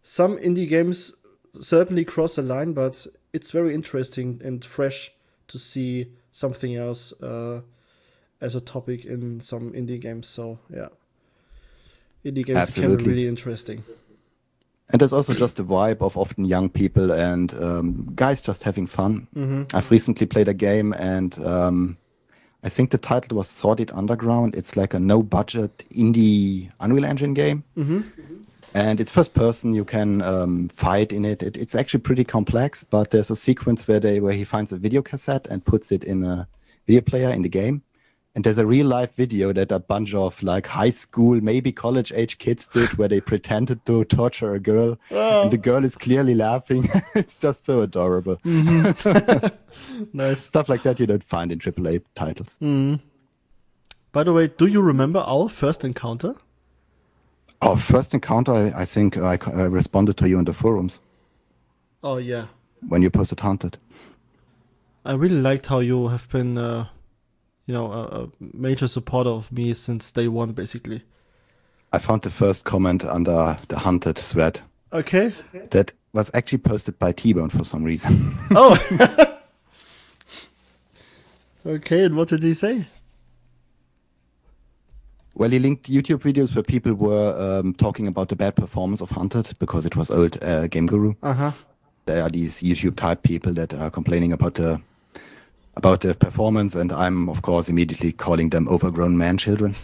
Some indie games certainly cross a line, but it's very interesting and fresh to see something else as a topic in some indie games. So, yeah. Indie games can be really interesting. And there's also just the vibe of often young people and guys just having fun. Mm-hmm. I've recently played a game, and I think the title was Sordid Underground. It's like a no-budget indie Unreal Engine game. Mm-hmm. And it's first person. You can fight in it. It's actually pretty complex, but there's a sequence where he finds a video cassette and puts it in a video player in the game. And there's a real life video that a bunch of like high school, maybe college age kids did, where they pretended to torture a girl, and the girl is clearly laughing. It's just so adorable. Mm-hmm. Nice stuff like that you don't find in AAA titles. Mm. By the way, do you remember our first encounter? Our first encounter, I think I responded to you in the forums. Oh yeah, when you posted Haunted. I really liked how you have been. A major supporter of me since day one, basically. I found the first comment under the Hunted thread. Okay. That was actually posted by T-Bone for some reason. Oh! Okay, and what did he say? Well, he linked YouTube videos where people were talking about the bad performance of Hunted because it was old Game Guru. There are these YouTube type people that are complaining about the performance, and I'm of course immediately calling them overgrown man children.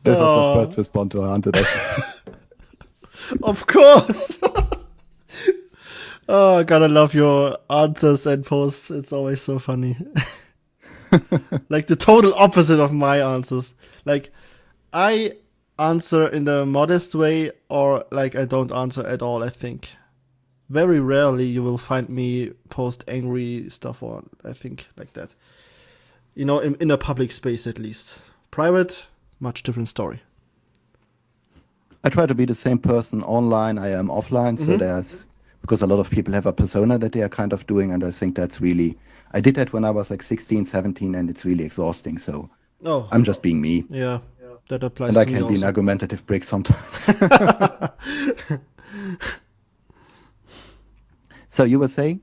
That was my first response to Hunted. Of course. Oh, I gotta love your answers and posts. It's always so funny. Like the total opposite of my answers. Like I answer in a modest way, or like I don't answer at all, I think. Very rarely you will find me post angry stuff, or I think like that. You know, in a public space at least. Private, much different story. I try to be the same person online I am offline, so there's, because a lot of people have a persona that they are kind of doing, and I think that's really, I did that when I was like 16, 17, and it's really exhausting, so I'm just being me. Yeah, that applies and to I me can be an also. argumentative prick sometimes. So you were saying?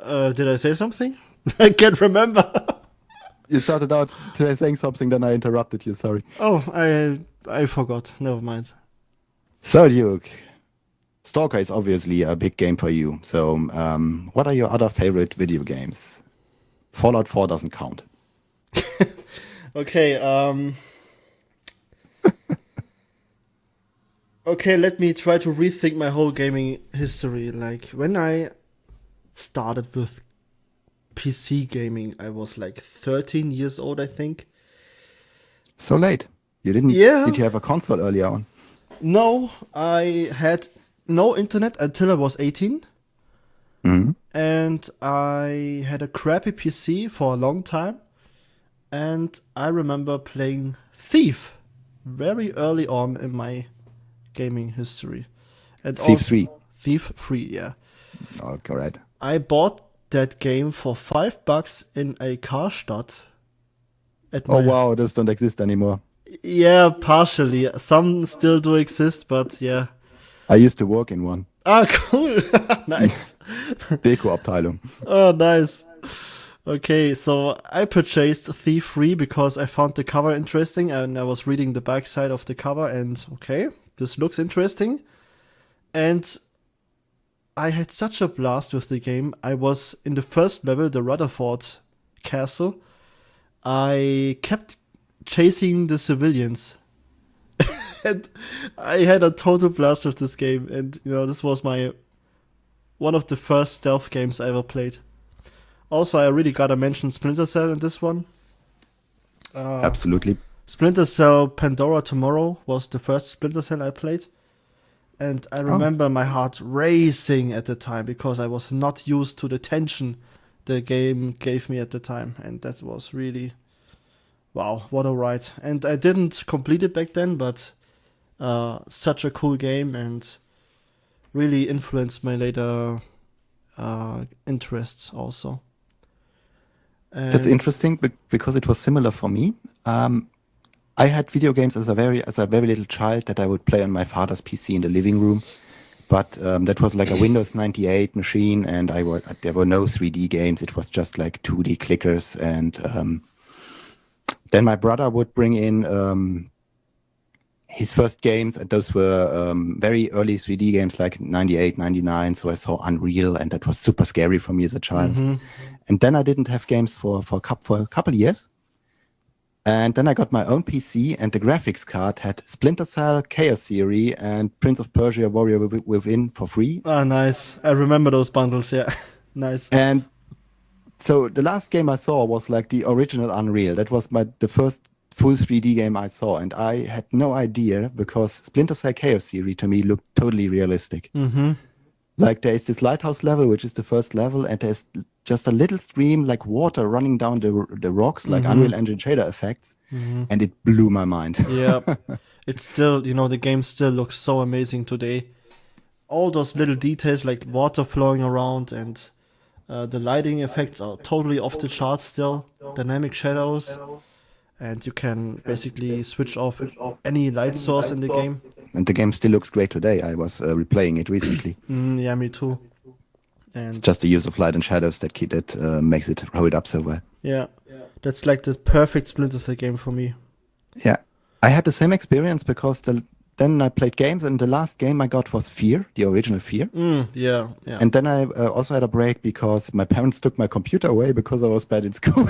Did I say something? I can't remember. You started out saying something, then I interrupted you, sorry. Oh, I forgot. Never mind. So, Duke, Stalker is obviously a big game for you. So, what are your other favorite video games? Fallout 4 doesn't count. Okay, okay, let me try to rethink my whole gaming history. Like, when I started with PC gaming, I was like 13 years old, I think. So late. You didn't? Yeah. Did you have a console earlier on? No, I had no internet until I was 18. And I had a crappy PC for a long time. And I remember playing Thief very early on in my gaming history. And Thief 3. Thief 3, yeah. Oh, correct. I bought that game for $5 in a Karstadt. Oh, wow, those don't exist anymore. Yeah, partially. Some still do exist, but yeah. I used to work in one. Ah, cool. Nice. Deko-Abteilung. Oh, nice. Okay, so I purchased Thief 3 because I found the cover interesting, and I was reading the backside of the cover, and okay, this looks interesting. And I had such a blast with the game. I was in the first level, the Rutherford Castle. I kept chasing the civilians. And I had a total blast with this game. And, you know, this was one of the first stealth games I ever played. Also, I really gotta mention Splinter Cell in this one. Absolutely. Splinter Cell Pandora Tomorrow was the first Splinter Cell I played. And I remember my heart racing at the time because I was not used to the tension the game gave me at the time. And that was really, wow, what a ride. And I didn't complete it back then, but such a cool game and really influenced my later interests also. And That's interesting because it was similar for me. I had video games as a very little child that I would play on my father's PC in the living room, but that was like a Windows 98 machine, and there were no 3D games. It was just like 2D clickers, and then my brother would bring in his first games, and those were very early 3D games like 98, 99. So I saw Unreal, and that was super scary for me as a child. And then I didn't have games for a couple years. And then I got my own PC, and the graphics card had Splinter Cell, Chaos Theory, and Prince of Persia Warrior Within for free. Ah, nice. I remember those bundles, yeah. Nice. And so the last game I saw was like the original Unreal. That was the first full 3D game I saw, and I had no idea because Splinter Cell Chaos Theory to me looked totally realistic. Like there is this lighthouse level, which is the first level, and there's just a little stream like water running down the rocks, like Unreal Engine shader effects, and it blew my mind. Yeah, it's still, you know, the game still looks so amazing today. All those little details like water flowing around and the lighting effects are totally off the charts still. Dynamic shadows, and you can basically switch off any light source in the game. And the game still looks great today. I was replaying it recently. Yeah, me too. And it's just the use of light and shadows that makes it hold up so well. Yeah. That's like the perfect Splinter Cell game for me. Yeah. I had the same experience because then I played games, and the last game I got was Fear, the original Fear. Yeah. And then I also had a break because my parents took my computer away because I was bad in school.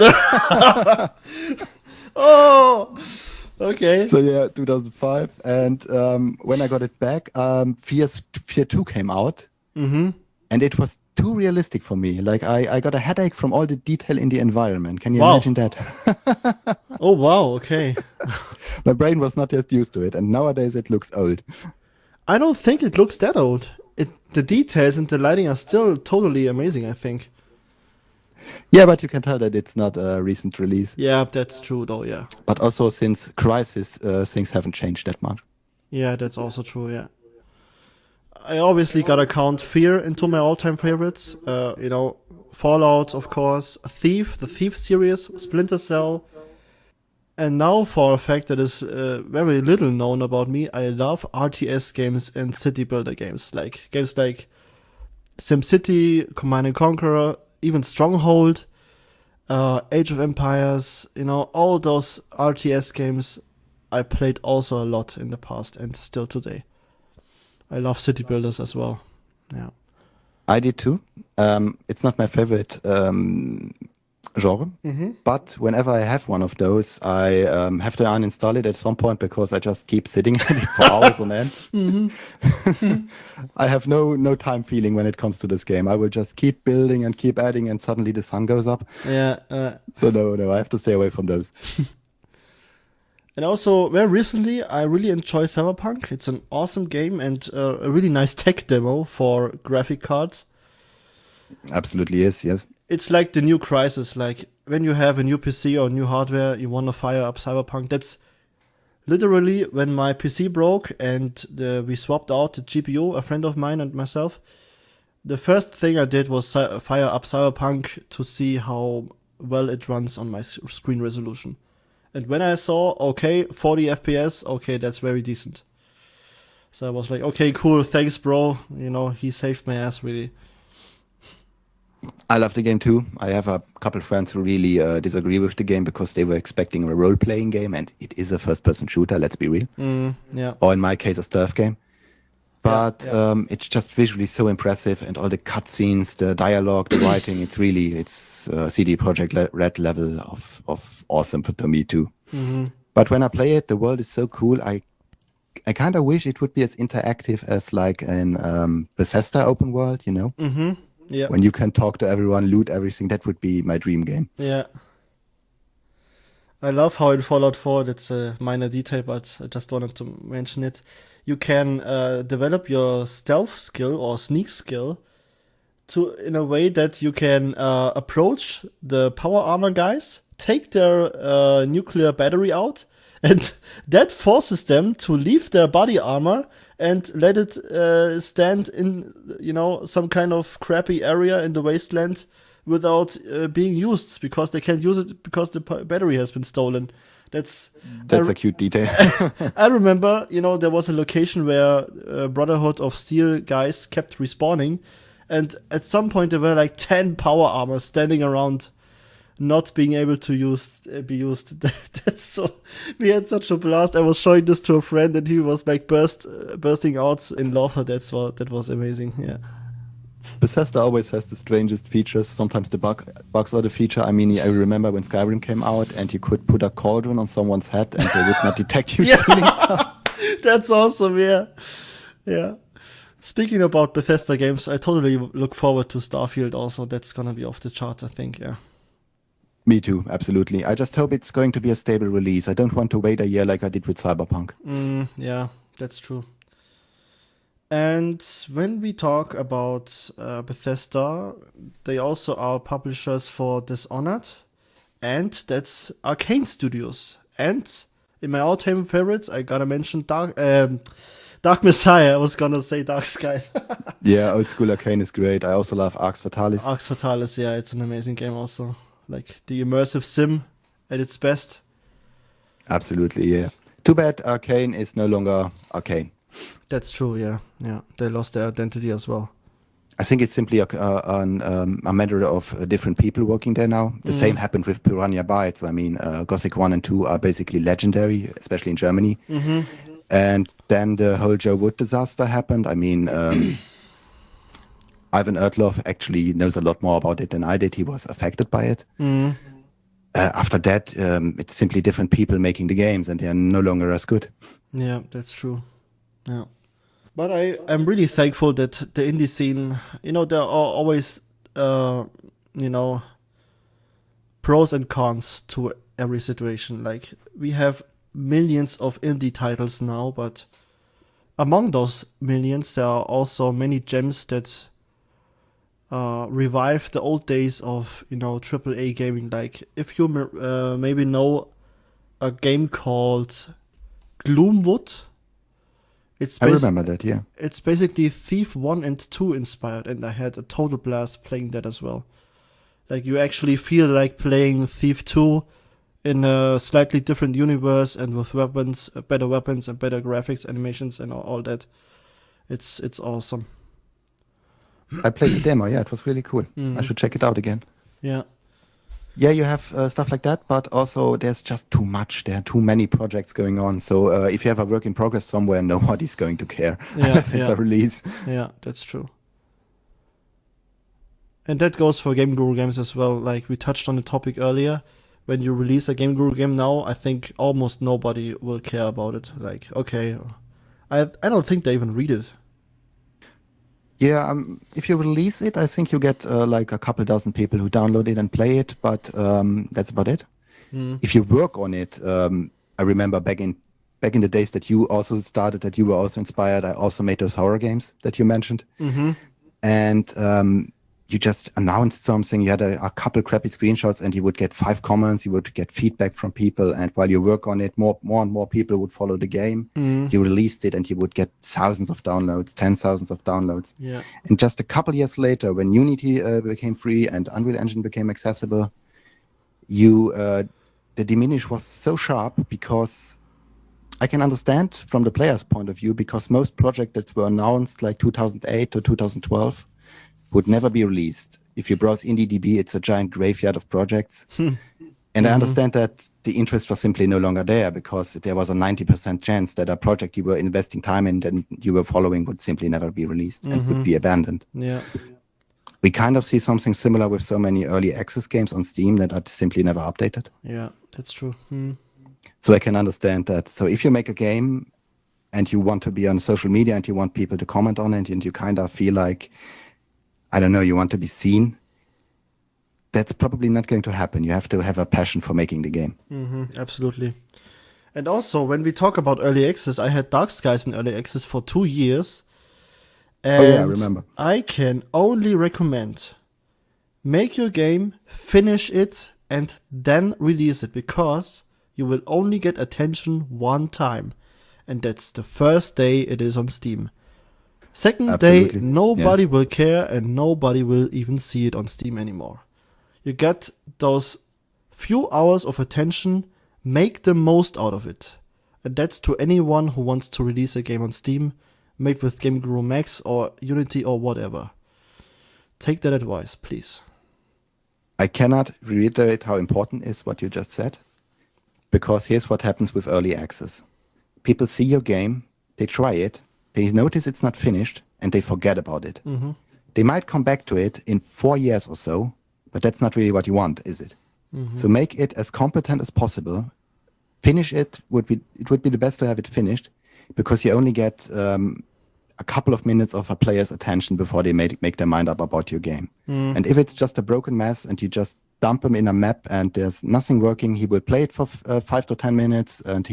Oh, okay. So yeah, 2005. And when I got it back, Fear 2 came out. Mm-hmm. And it was too realistic for me. Like I got a headache from all the detail in the environment. Can you Wow. imagine that? Oh, wow. Okay. My brain was not just used to it. And nowadays it looks old. I don't think it looks that old. The details and the lighting are still totally amazing, I think. Yeah, but you can tell that it's not a recent release. Yeah, that's true, though, yeah. But also since Crisis, things haven't changed that much. Yeah, that's also true, yeah. I obviously gotta count Fear into my all-time favorites. Fallout, of course, Thief, the Thief series, Splinter Cell. And now, for a fact that is very little known about me, I love RTS games and city builder games. Like games like SimCity, Command & Conquer, even Stronghold, Age of Empires, all those RTS games I played also a lot in the past and still today. I love city builders as well. Yeah. I did too. It's not my favorite genre, but whenever I have one of those, I have to uninstall it at some point because I just keep sitting at it for hours on end. I have no time feeling when it comes to this game. I will just keep building and keep adding, and suddenly the sun goes up. Yeah. So no, I have to stay away from those. And also, very recently, I really enjoy Cyberpunk. It's an awesome game and a really nice tech demo for graphic cards. Absolutely is, yes. It's like the new Crisis. Like, when you have a new PC or new hardware, you want to fire up Cyberpunk. That's literally when my PC broke and we swapped out the GPU, a friend of mine and myself. The first thing I did was fire up Cyberpunk to see how well it runs on my screen resolution. And when I saw, 40 FPS, that's very decent. So I was like, okay, cool, thanks, bro. He saved my ass, really. I love the game too. I have a couple friends who really disagree with the game because they were expecting a role-playing game, and it is a first-person shooter, let's be real. Yeah. Or in my case, a stealth game. But Yeah. it's just visually so impressive, and all the cutscenes, the dialogue, the writing, it's CD Projekt Red level of awesome to me too. But when I play it, the world is so cool. I kind of wish it would be as interactive as like an Bethesda open world, Yeah. When you can talk to everyone, loot everything. That would be my dream game. Yeah. I love how in Fallout 4, that's a minor detail, but I just wanted to mention it. You can develop your stealth skill or sneak skill in a way that you can approach the power armor guys, take their nuclear battery out, and that forces them to leave their body armor and let it stand in, some kind of crappy area in the wasteland without being used because they can't use it because the battery has been stolen. That's a cute detail. I remember, there was a location where Brotherhood of Steel guys kept respawning, and at some point there were like 10 power armors standing around, not being able to be used. That's so. We had such a blast. I was showing this to a friend, and he was like bursting out in laughter. That was amazing. Yeah. Bethesda always has the strangest features. Sometimes the bugs are the feature. I mean, I remember when Skyrim came out and you could put a cauldron on someone's head and they would not detect you stealing stuff. That's awesome, yeah. Yeah. Speaking about Bethesda games, I totally look forward to Starfield also. That's gonna be off the charts, I think, yeah. Me too, absolutely. I just hope it's going to be a stable release. I don't want to wait a year like I did with Cyberpunk. Yeah, that's true. And when we talk about Bethesda, they also are publishers for Dishonored, and that's Arcane Studios. And in my all-time favorites, I gotta mention Dark Messiah. I was gonna say Dark Skies. Yeah, old school Arcane is great. I also love Arx Fatalis. Arx Fatalis, yeah, it's an amazing game also. Like the immersive sim at its best. Absolutely, yeah. Too bad Arcane is no longer Arcane. That's true, yeah. Yeah, they lost their identity as well. I think it's simply a matter of different people working there now. The same happened with Piranha Bytes. I mean, Gothic 1 and 2 are basically legendary, especially in Germany. And then the whole Joe Wood disaster happened. I mean, Ivan Ertloff actually knows a lot more about it than I did. He was affected by it. After that, it's simply different people making the games, and they are no longer as good. Yeah, that's true. Yeah. But I'm really thankful that the indie scene, there are always, pros and cons to every situation. Like, we have millions of indie titles now, but among those millions, there are also many gems that revive the old days of, AAA gaming. Like, if you maybe know a game called Gloomwood. I remember that, yeah. It's basically Thief 1 and 2 inspired, and I had a total blast playing that as well. Like, you actually feel like playing Thief 2 in a slightly different universe and with weapons, better weapons and better graphics, animations and all that. It's awesome. I played the demo, yeah, it was really cool. I should check it out again. Yeah. Yeah, you have stuff like that, but also there's just too much. There are too many projects going on. So if you have a work in progress somewhere, nobody's going to care unless it's a release. Yeah, that's true. And that goes for Game Guru games as well. Like we touched on the topic earlier. When you release a Game Guru game now, I think almost nobody will care about it. Like, okay, I don't think they even read it. Yeah, if you release it, I think you get like a couple dozen people who download it and play it, but that's about it. If you work on it, I remember back in the days that you also started, that you were also inspired. I also made those horror games that you mentioned, and you just announced something. You had a couple crappy screenshots, and you would get 5 comments. You would get feedback from people, and while you work on it, more and more people would follow the game. You released it, and you would get thousands of downloads, 10,000s of downloads. Yeah. And just a couple years later, when Unity became free and Unreal Engine became accessible, the diminish was so sharp, because I can understand from the player's point of view, because most projects that were announced like 2008 to 2012 would never be released. If you browse IndieDB, it's a giant graveyard of projects. And I understand that the interest was simply no longer there, because there was a 90% chance that a project you were investing time in and you were following would simply never be released and would be abandoned. Yeah. We kind of see something similar with so many early access games on Steam that are simply never updated. Yeah, that's true. So I can understand that. So if you make a game and you want to be on social media and you want people to comment on it, and you kind of feel like, I don't know, you want to be seen, that's probably not going to happen. You have to have a passion for making the game. Absolutely. And also, when we talk about early access, I had Dark Skies in early access for 2 years. And I remember. I can only recommend, make your game, finish it, and then release it, because you will only get attention one time. And that's the first day it is on Steam. Second Absolutely. day, nobody will care, and nobody will even see it on Steam anymore. You get those few hours of attention, make the most out of it. And that's to anyone who wants to release a game on Steam, made with Game Guru Max or Unity or whatever. Take that advice, please. I cannot reiterate how important is what you just said, because here's what happens with early access. People see your game, they try it, they notice it's not finished, and they forget about it. They might come back to it in 4 years or so, but that's not really what you want, is it? So make it as competent as possible. Finish it. It would be the best to have it finished, because you only get a couple of minutes of a player's attention before they make their mind up about your game. And if it's just a broken mess and you just dump him in a map and there's nothing working, he will play it for 5 to 10 minutes and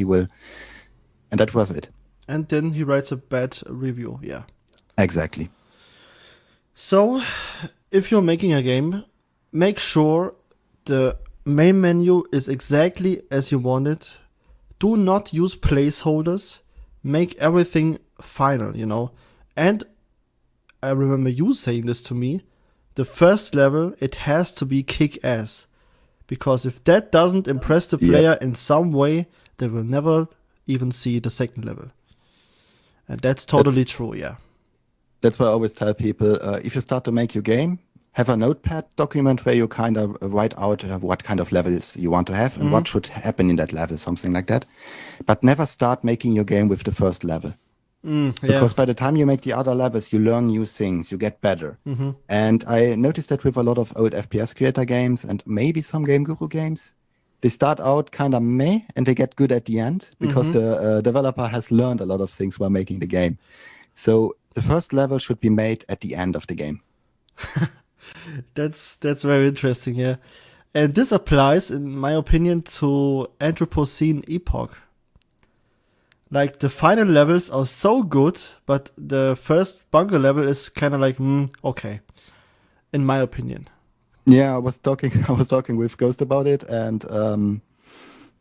that was it. And then he writes a bad review, yeah. Exactly. So, if you're making a game, make sure the main menu is exactly as you want it. Do not use placeholders. Make everything final, And I remember you saying this to me. The first level, it has to be kick-ass. Because if that doesn't impress the player in some way, they will never even see the second level. And that's totally true, yeah. That's why I always tell people, if you start to make your game, have a notepad document where you kind of write out what kind of levels you want to have and what should happen in that level, something like that. But never start making your game with the first level. Because by the time you make the other levels, you learn new things, you get better. And I noticed that with a lot of old FPS creator games and maybe some Game Guru games, they start out kind of meh and they get good at the end because the developer has learned a lot of things while making the game. So the first level should be made at the end of the game. That's very interesting, yeah. And this applies, in my opinion, to Anthropocene Epoch. Like, the final levels are so good, but the first bunker level is kind of like, okay, in my opinion. Yeah, I was talking with Ghost about it, and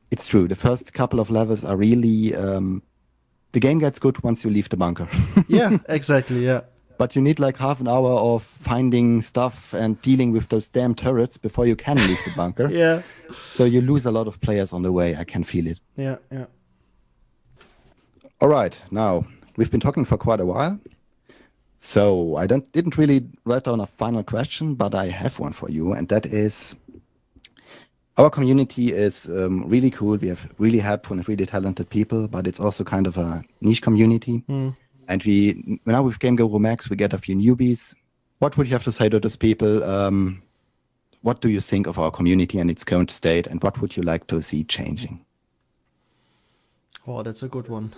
it's true. The first couple of levels are really the game gets good once you leave the bunker. Yeah, exactly. Yeah. But you need like half an hour of finding stuff and dealing with those damn turrets before you can leave the bunker. Yeah. So you lose a lot of players on the way. I can feel it. Yeah. All right, now we've been talking for quite a while. So I didn't really write down a final question, but I have one for you, and that is, our community is really cool. We have really helpful and really talented people, but it's also kind of a niche community. And now with Game Guru Max, we get a few newbies. What would you have to say to those people? What do you think of our community and its current state, and what would you like to see changing? Oh, that's a good one.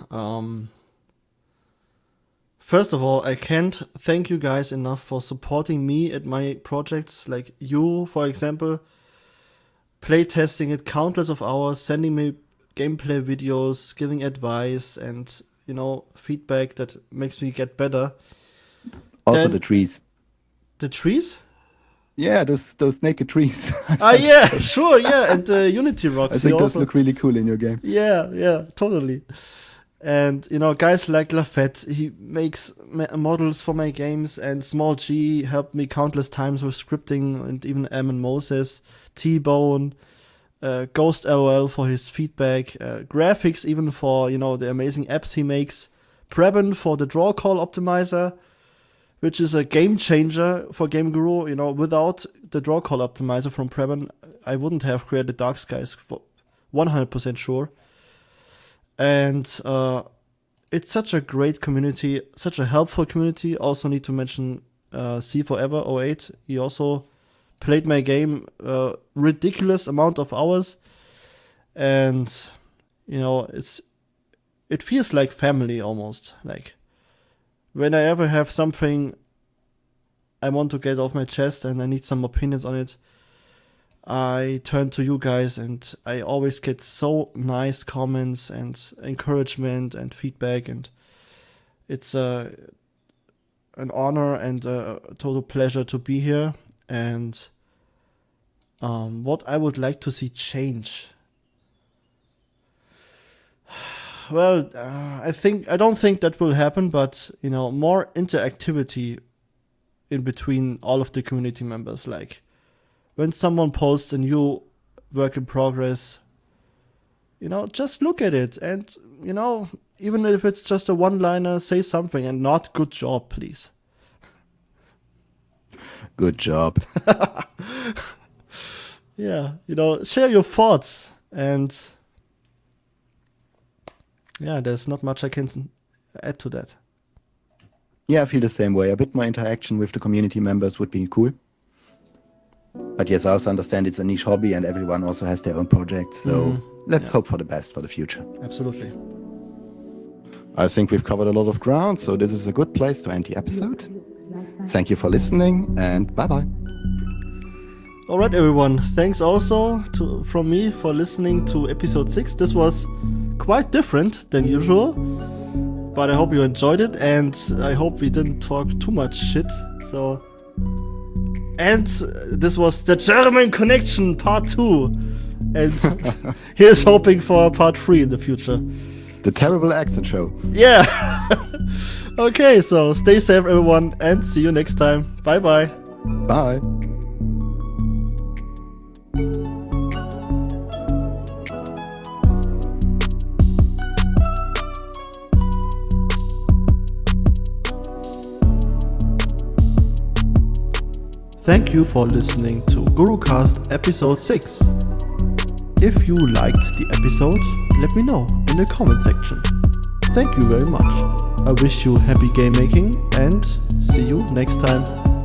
First of all, I can't thank you guys enough for supporting me at my projects. Like you, for example, play testing it countless of hours, sending me gameplay videos, giving advice, and feedback that makes me get better. Also, then, the trees. The trees? Yeah, those naked trees. Yeah, sure, yeah, and the Unity rocks. I think those look really cool in your game. Yeah, totally. And, guys like Lafette, he makes models for my games, and Small G helped me countless times with scripting, and even and Moses, T-Bone, Ghost LOL for his feedback, graphics even for, the amazing apps he makes, Preben for the draw call optimizer, which is a game changer for Game Guru. Without the draw call optimizer from Preben, I wouldn't have created Dark Skies for 100% sure. And it's such a great community, such a helpful community. Also need to mention C Forever 08. He also played my game a ridiculous amount of hours. And, it feels like family almost. Like, when I ever have something I want to get off my chest and I need some opinions on it, I turn to you guys, and I always get so nice comments and encouragement and feedback, and it's an honor and a total pleasure to be here. And what I would like to see change. Well, I don't think that will happen, but more interactivity in between all of the community members. Like, when someone posts a new work in progress, just look at it, and even if it's just a one-liner, say something, and not "good job," please. Good job. Yeah, share your thoughts, and yeah, there's not much I can add to that. Yeah, I feel the same way. A bit more interaction with the community members would be cool. But yes, I also understand it's a niche hobby and everyone also has their own projects. So let's hope for the best for the future. Absolutely. I think we've covered a lot of ground, so this is a good place to end the episode. Thank you for listening, and bye-bye. All right, everyone. Thanks also from me for listening to episode 6. This was quite different than usual, but I hope you enjoyed it, and I hope we didn't talk too much shit. And this was the German Connection Part 2. And here's hoping for Part 3 in the future. The terrible accent show. Yeah. Okay, so stay safe, everyone, and see you next time. Bye-bye. Bye. Thank you for listening to GURUCAST episode 6. If you liked the episode, let me know in the comment section. Thank you very much. I wish you happy game making and see you next time.